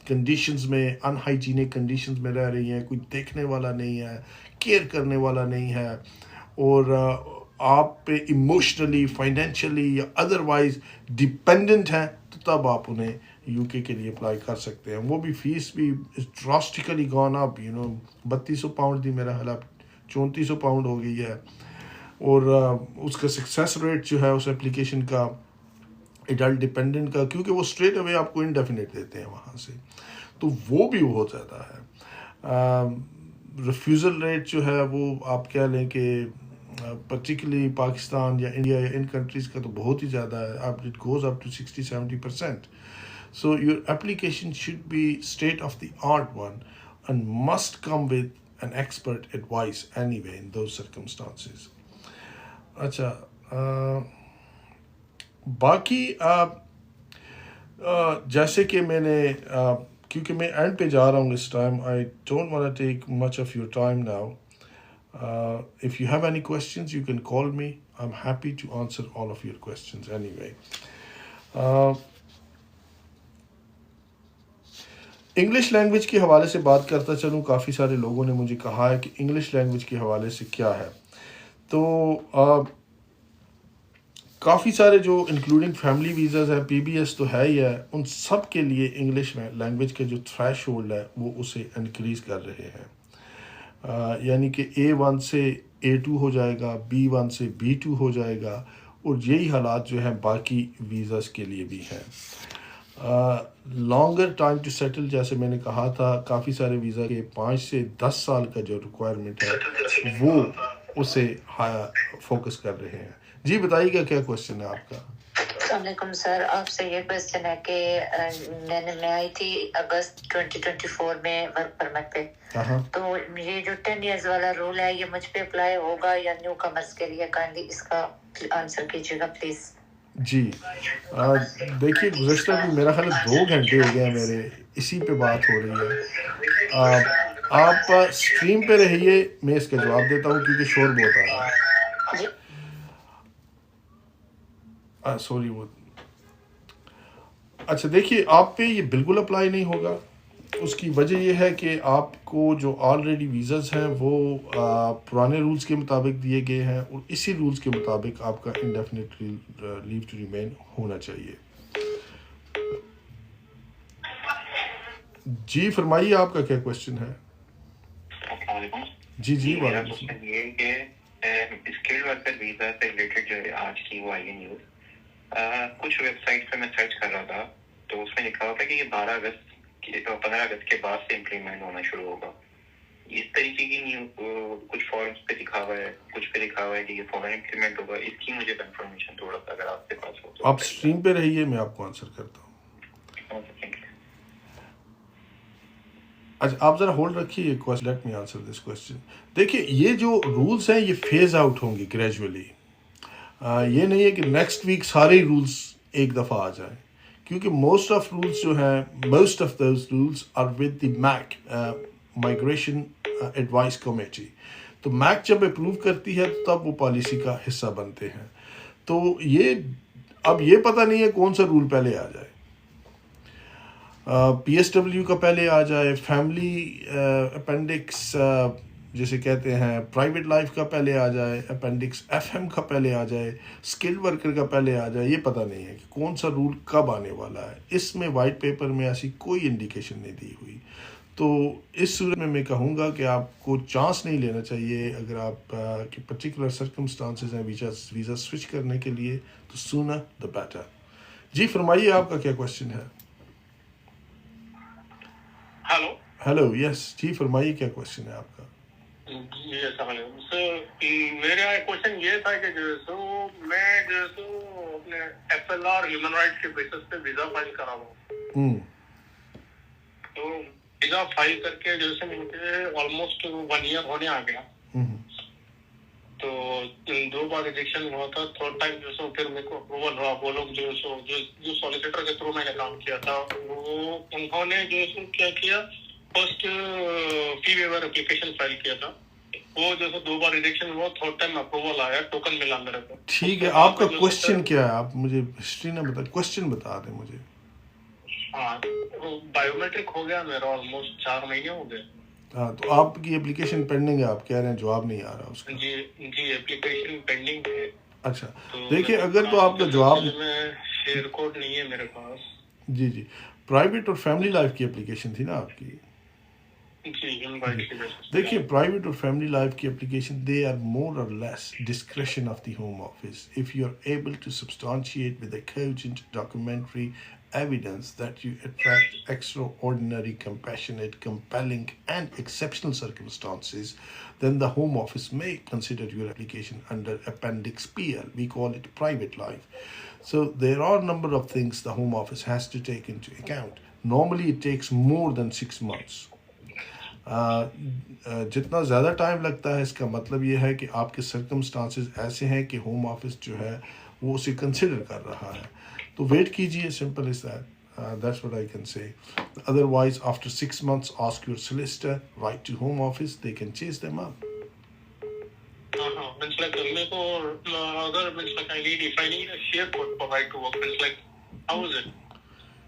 کنڈیشنز میں، ان ہائیجینک کنڈیشنز میں رہ رہی ہیں، کوئی دیکھنے والا نہیں ہے، کیئر کرنے والا نہیں ہے، اور آپ پہ ایموشنلی، فائنینشلی یا ادروائز ڈیپینڈنٹ ہیں، تو تب آپ انہیں یو کے لیے اپلائی کر سکتے ہیں۔ وہ بھی فیس بھی ڈراسٹیکلی گون اپ، 3200 پاؤنڈ تھی، میرا خیال 3400 پاؤنڈ ہو گئی ہے، اور اس کا سکسیس ریٹ جو ہے اس اپلیکیشن کا ایڈلٹ ڈیپینڈنٹ کا، کیونکہ وہ اسٹریٹ اوے آپ کو انڈیفینٹ دیتے ہیں وہاں سے، تو وہ بھی بہت زیادہ ہے۔ ریفیوزل ریٹ جو ہے وہ آپ کہہ لیں کہ پرٹیکولرلی پاکستان یا انڈیا یا ان کنٹریز کا تو بہت ہی زیادہ ہے، it goes up to 60-70%. So your application should be state of the art one and must come with an expert advice anyway in those circumstances. اچھا باقی جیسے کہ میں نے کیونکہ میں اینڈ پہ جا رہا ہوں اس time, I don't want to take much of your time now. If you have any questions you can call me. I'm happy to answer all of your questions anyway. English language کے حوالے سے بات کرتا چلوں. کافی سارے لوگوں نے مجھے کہا ہے کہ انگلش لینگویج کے حوالے سے کیا ہے. تو کافی سارے جو انکلوڈنگ فیملی ویزاز ہیں پی بی ایس تو ہے ہی ہے، ان سب کے لیے انگلش میں لینگویج کا جو تھریش ہولڈ ہے وہ اسے انکریز کر رہے ہیں، یعنی کہ A1 سے A2 ہو جائے گا، B1 سے B2 ہو جائے گا، اور یہی حالات جو ہیں باقی ویزاز کے لیے بھی ہیں۔ لانگر ٹائم ٹو سیٹل، جیسے میں نے کہا تھا، کافی سارے ویزا کے 5 سے 10 سال کا جو ریکوائرمنٹ ہے وہ اسے فوکس کر رہے ہیں۔ جی بتائیے گا کیا کوشچن ہے آپ کا؟ السلام علیکم سر، آپ سے یہ کوشچن ہے کہ میں آئی تھی اگست 2024 میں ورک پرمٹ پہ، تو یہ جو 10 ایئرز والا رول ہے یہ مجھ پہ اپلائی ہوگا یا نیو کمرس کے لیے؟ کائنڈلی اس کا آنسر کیجیے گا پلیز۔ جی دیکھیے، گزشتہ بھی میرا خیال 2 گھنٹے ہو گئے ہیں میرے اسی پہ بات ہو رہی ہے۔ آپ اسٹریم پہ رہیے، میں اس کا جواب دیتا ہوں کیونکہ شور بہت آ رہا ہے۔ سوری وہ اچھا، دیکھیے آپ پہ یہ بالکل اپلائی نہیں ہوگا۔ اس کی وجہ یہ ہے کہ آپ کو جو آلریڈی ویزاز ہیں وہ پرانے رولز کے مطابق دیے گئے ہیں، اور اسی رولز کے مطابق آپ کا انڈیفینٹ لیو ٹو ریمین ہونا چاہیے۔ جی فرمائیے، آپ کا کیا کوشچن ہے؟ السلام علیکم۔ جی میرا کوشچن یہ ہے کہ اسکل ورکر ویزا سے ریلیٹڈ جو آج کی وہ آئی نیوز، کچھ ویب سائٹ پہ میں سرچ کر رہا تھا تو اس میں لکھا ہوا تھا کہ یہ 15 اگست کے بعد سے امپلیمنٹ ہونا شروع ہوگا۔ اس طریقے کی نیوز کچھ فورمز پہ لکھا ہوا ہے، کچھ پہ لکھا ہوا ہے کہ یہ فوراً امپلیمنٹ ہوگا۔ اس کی مجھے کنفرمیشن تھوڑا سا اگر آپ کے پاس ہو تو آپ اسٹریم پہ رہیے، میں آپ کو آنسر کرتا ہوں۔ اچھا آپ ذرا ہولڈ رکھیے، late me answer this question. دیکھیے یہ جو رولز ہیں یہ فیز آؤٹ ہوں گے گریجولی، یہ نہیں ہے کہ نیکسٹ ویک سارے رولز ایک دفعہ آ جائیں، کیونکہ موسٹ آف رولز جو ہیں، most of those rules are with the MAC, migration advice committee. تو میک جب اپروو کرتی ہے تب وہ پالیسی کا حصہ بنتے ہیں۔ تو یہ اب یہ پتہ نہیں ہے کون سا رول پہلے آ جائے، پی ایس ڈبلیو کا پہلے آ جائے، فیملی اپینڈکس جسے کہتے ہیں پرائیویٹ لائف کا پہلے آ جائے، اپینڈکس ایف ایم کا پہلے آ جائے، اسکل ورکر کا پہلے آ جائے، یہ پتہ نہیں ہے کہ کون سا رول کب آنے والا ہے۔ اس میں وائٹ پیپر میں ایسی کوئی انڈیکیشن نہیں دی ہوئی۔ تو اس صورت میں کہوں گا کہ آپ کو چانس نہیں لینا چاہیے، اگر آپ کے پرٹیکولر سرکمسٹانسز ہیں ویزا سوئچ کرنے کے لیے، تو سونر دا بیٹر۔ جی فرمائیے، آپ کا کیا کوشچن ہے؟ ہیلو، یس جی فرمائیے، کیا کوشچن ہے آپ کا؟ جی السلام علیکم سر، میرا کوشچن یہ تھا کہ میں اپنے F L R human rights کے بیسس پہ ویزا فائل کرا ہوں، تو ویزا فائل کر کے جیسے مجھے آلموسٹ 1 ایئر ہونے آ گیا، تو 2 بار ریجیکشن ہوا تھا، تھرڈ ٹائم پھر میرے کو اپروول ہوا۔ وہ لوگ جو سالیسیٹر کے تھرو میں نے کام کیا تھا، وہ انہوں نے کیا کیا، فرسٹ فی ویور اپلیکیشن فائل کیا تھا، وہ 2 بار ریجیکشن ہوا، تھرڈ ٹائم اپروول آیا، ٹوکن ملا میرے کو۔ ٹھیک ہے، آپ کا کوشچن کیا ہے؟ آپ مجھے ہسٹری نہ بتا، کوشچن بتا دیں مجھے۔ ہاں، بایو میٹرک ہو گیا میرا، آلموسٹ 4 مہینے ہو گئے۔ ہاں، تو آپ کی اپلیکیشن پینڈنگ ہے، آپ کہہ رہے ہیں جواب نہیں آ رہا اس کا؟ جی اپلیکیشن پینڈنگ ہے۔ اچھا دیکھیے، اگر تو آپ کا جواب شیئر کوڈ نہیں ہے میرے پاس۔ جی پرائیویٹ اور فیملی لائف کی اپلیکیشن تھی نا آپ کی؟ دیکھیے پرائیویٹ اور فیملی لائف کی application, they are more or less discretion of the Home Office. If you are able to substantiate with a cogent documentary evidence that you attract extraordinary, compassionate, compelling and exceptional circumstances, then the Home Office may consider your application under Appendix PL. We call it private life. So there are a number of things the Home Office has to take into account. Normally it takes more than 6 months. جتنا زیادہ time لگتا ہے اس کا مطلب یہ ہے کہ آپ کے سرکمسٹانسز ایسے ہیں کہ ہوم آفس جو ہے وہ اسے کنسیڈر کر رہا ہے. تو ویٹ کیجئے، simple is that. That's what I can say. Otherwise, after 6 months, ask your solicitor, write to Home Office, they can chase them up. Means like me ko agar means like if I need a share code for right to work, means like how is it?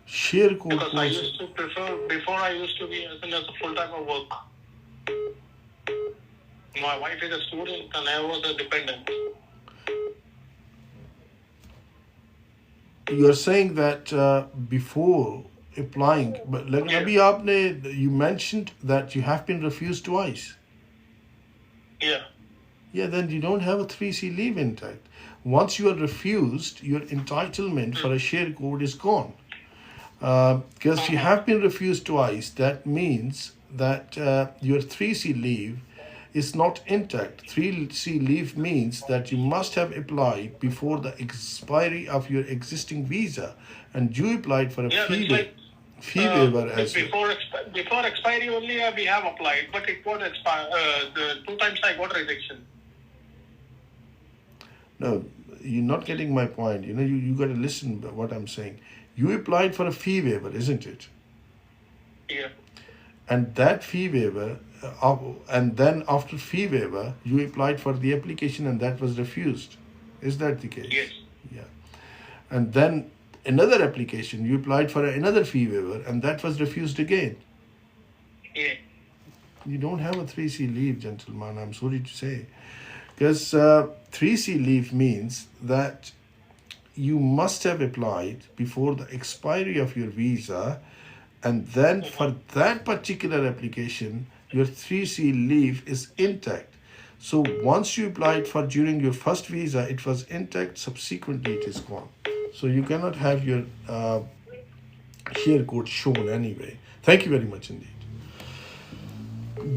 Share code. Because I used to prefer, before I used to be as a full-time work. My wife is a student and I was a dependent. you're saying that before applying, but like abhi aapne, you mentioned that you have been refused twice. Yeah, then you don't have a 3C leave intact. Once you are refused, your entitlement for a share code is gone. Because if you have been refused twice, that means that your 3C leave is not intact. 3C leave means that you must have applied before the expiry of your existing visa, and you applied for a fee waiver as well. Before expiry only we have applied, but it got expired. The 2 times I got rejection. No, you're not getting my point. You know, you got to listen to what I'm saying. You applied for a fee waiver, isn't it? Yeah. And that fee waiver, and then after fee waiver, you applied for the application and that was refused. Is that the case? Yes. Yeah. And then another application, you applied for another fee waiver and that was refused again. Yeah. You don't have a 3C leave, gentlemen. I'm sorry to say. Because 3C leave means that you must have applied before the expiry of your visa, and then for that particular application, your 3C leave is intact. So once you applied for during your first visa, it was intact, subsequently it is gone. So you cannot have your share code shown anyway. Thank you very much indeed.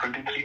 23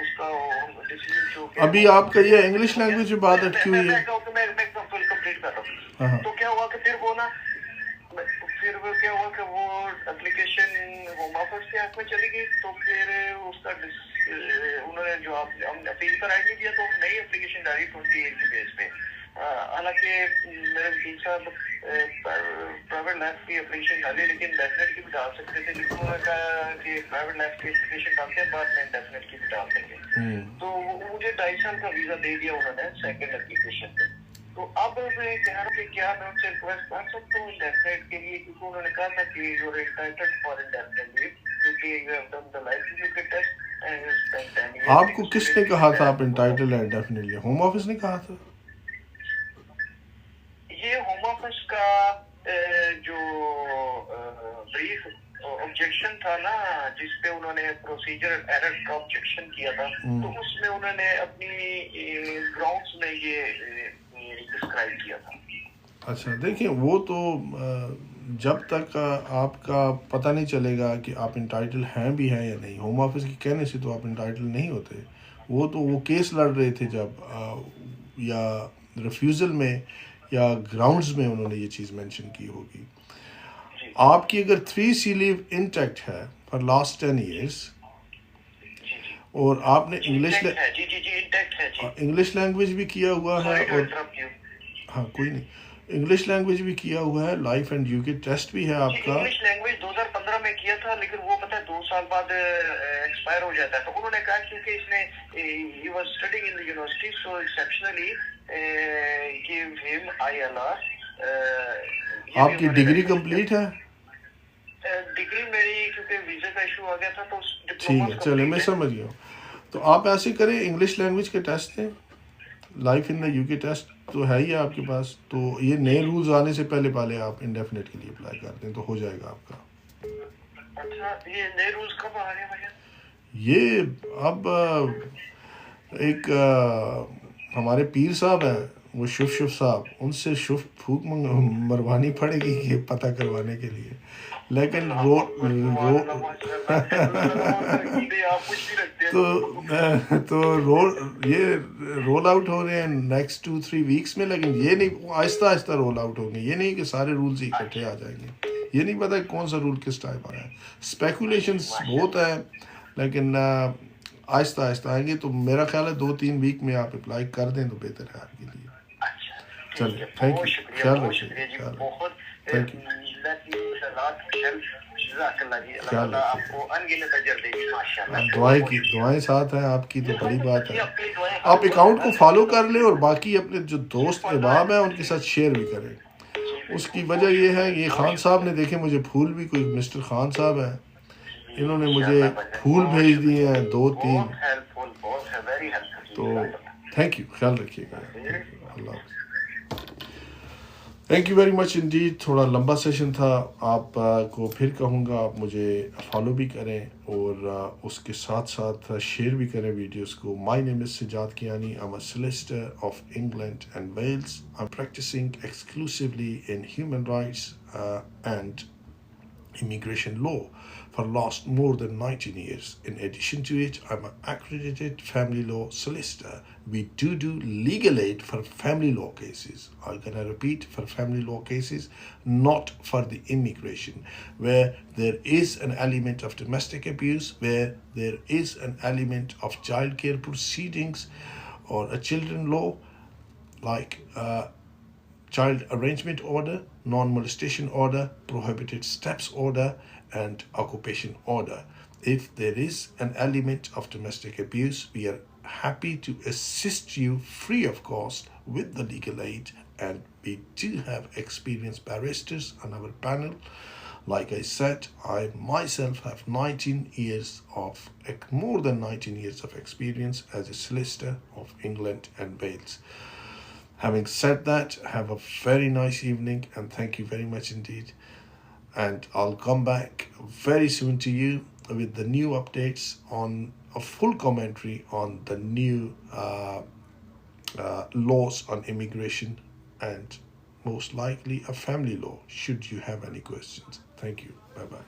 اس کا decision جو ابھی آپ کا یہ English language میں بات اٹکی ہوئی ہے. میں کمپلیٹ کر رہا ہوں. تو کیا ہوا کہ پھر وہ کیا ہوا کہ وہ اپلیکیشن ہوم آفس کے ہاتھ میں چلی گئی. تو پھر اس کا انہوں نے جو ہم اپیل پر آئی دیا تو نئی اپلیکیشن ڈالی 28 کے بیس پہ. حالانکہ میرے وکیل صاحب پرائیویٹ لائف کی اپلیکیشن ڈالی لیکن ڈیفینیٹ کی بھی ڈال سکتے تھے, لیکن انہوں نے کہا کہ پرائیویٹ لائف کی اپلیکیشن ڈالتے ہیں بعد میں ڈیفینیٹ کی بھی ڈال دیں گے. تو مجھے 2.5 سال کا ویزا دے دیا انہوں نے سیکنڈ اپلیکیشن پہ. تو اب میں کہہ رہا ہوں کہ کیا میں ان سے ریکویسٹ کر سکتا ہوں انڈیفینیٹ کے لیے, کیونکہ انہوں نے کہا تھا کہ you are entitled for indefinite leave کیونکہ you have done the life کے ٹیسٹ. آپ کو کس نے کہا تھا آپ انٹائٹلڈ ہیں انڈیفینیٹلی؟ ہوم آفس نے کہا تھا؟ یہ ہوم آفس کا جو بریف آبجیکشن تھا نا, جس پہ انہوں نے پروسیجر ایرر کا آبجیکشن کیا تھا, تو اس میں انہوں نے اپنی گراؤنڈز میں یہ ڈسکرائب کیا تھا. اچھا دیکھیں, وہ تو جب تک آپ کا پتہ نہیں چلے گا کہ آپ انٹائٹل ہیں بھی ہیں یا نہیں, ہوم آفس کے کہنے سے تو آپ انٹائٹل نہیں ہوتے. وہ کیس لڑ رہے تھے جب یا ریفیوزل میں یا گراؤنڈز میں انہوں نے یہ چیز مینشن کی ہوگی. آپ کی اگر 3C لیو انٹیکٹ ہے فار لاسٹ 10 ایئرس اور آپ نے انگلش لینگویج بھی کیا ہوا ہے, اور ہاں کوئی نہیں, انگلش لینگویج بھی کیا ہوا ہے, لائف اینڈ یو کے ٹیسٹ بھی ہے آپ کا. انگلش لینگویج 2015 میں کیا تھا, لیکن وہ پتہ ہے 2 سال بعد ایکسپائر ہو جاتا ہے. تو انہوں نے کہا کیونکہ اس نے he was studying in the university so exceptionally give ہم ILR. آپ کی ڈگری کمپلیٹ ہے؟ ڈگری میری کیونکہ ویزا کا ایشو آ گیا تھا تو ٹھیک ہے, چلے میں سمجھ گیا ہوں. تو آپ ایسے کریں, انگلش لینگویج کے ٹیسٹ دیں, لائف ان دا یو کے ٹیسٹ تو ہے ہی آپ کے پاس. تو یہ نئے رولز آنے سے پہلے آپ انڈیفینیٹ کے لیے اپلائی کر دیں تو ہو جائے گا آپ کا. اچھا, یہ نئے رولز کب آ رہے ہیں بھیا؟ یہ اب ایک ہمارے پیر صاحب ہیں, وہ شف صاحب, ان سے شف پھوک مروانی پڑے گی یہ پتہ کروانے کے لیے. لیکن یہ رول آؤٹ ہو رہے ہیں نیکسٹ 2-3 ویکس میں, لیکن یہ نہیں, آہستہ رول آؤٹ ہوں گے. یہ نہیں کہ سارے رولز اکٹھے آ جائیں گے. یہ نہیں پتا کون سا رول کس ٹائم آ رہا ہے. اسپیکولیشنس بہت ہیں, لیکن آہستہ آئیں گے. تو میرا خیال ہے 2-3 ویک میں آپ اپلائی کر دیں تو بہتر ہے آپ کے لیے. چلیے, تھینک یو, خیال رکھیے. Thank you. دعائیں ساتھ ہیں آپ کی, تو بڑی بات ہے. آپ اکاؤنٹ کو فالو کر لیں اور باقی اپنے جو دوست احباب ہیں ان کے ساتھ شیئر بھی کریں. اس کی وجہ یہ ہے, یہ خان صاحب نے دیکھیں مجھے پھول بھی, کوئی مسٹر خان صاحب ہیں, انہوں نے مجھے پھول بھیج دیے ہیں 2-3. تو تھینک یو, خیال رکھیے گا. اللہ حافظ. Thank you very much indeed. تھوڑا لمبا سیشن تھا. آپ کو پھر کہوں گا آپ مجھے فالو بھی کریں اور اس کے ساتھ شیئر بھی کریں ویڈیوز کو. مائی نیم از Sajjad Kayani. I'm a solicitor of England and Wales. I'm practicing exclusively in human rights and immigration law for last more than 19 years. In addition to it, I'm an accredited family law solicitor. We do legal aid for family law cases. I'm going to repeat, for family law cases, not for the immigration, where there is an element of domestic abuse, where there is an element of child care proceedings or a children law, like child arrangement order, non-molestation order, prohibited steps order, and occupation order. If there is an element of domestic abuse, we are happy to assist you free of cost with the legal aid, and we do have experienced barristers on our panel. Like I said, I myself have more than 19 years of experience as a solicitor of England and Wales. Having said that, have a very nice evening and thank you very much indeed. And I'll come back very soon to you with the new updates on a full commentary on the new laws on immigration and most likely a family law, should you have any questions. Thank you. Bye-bye.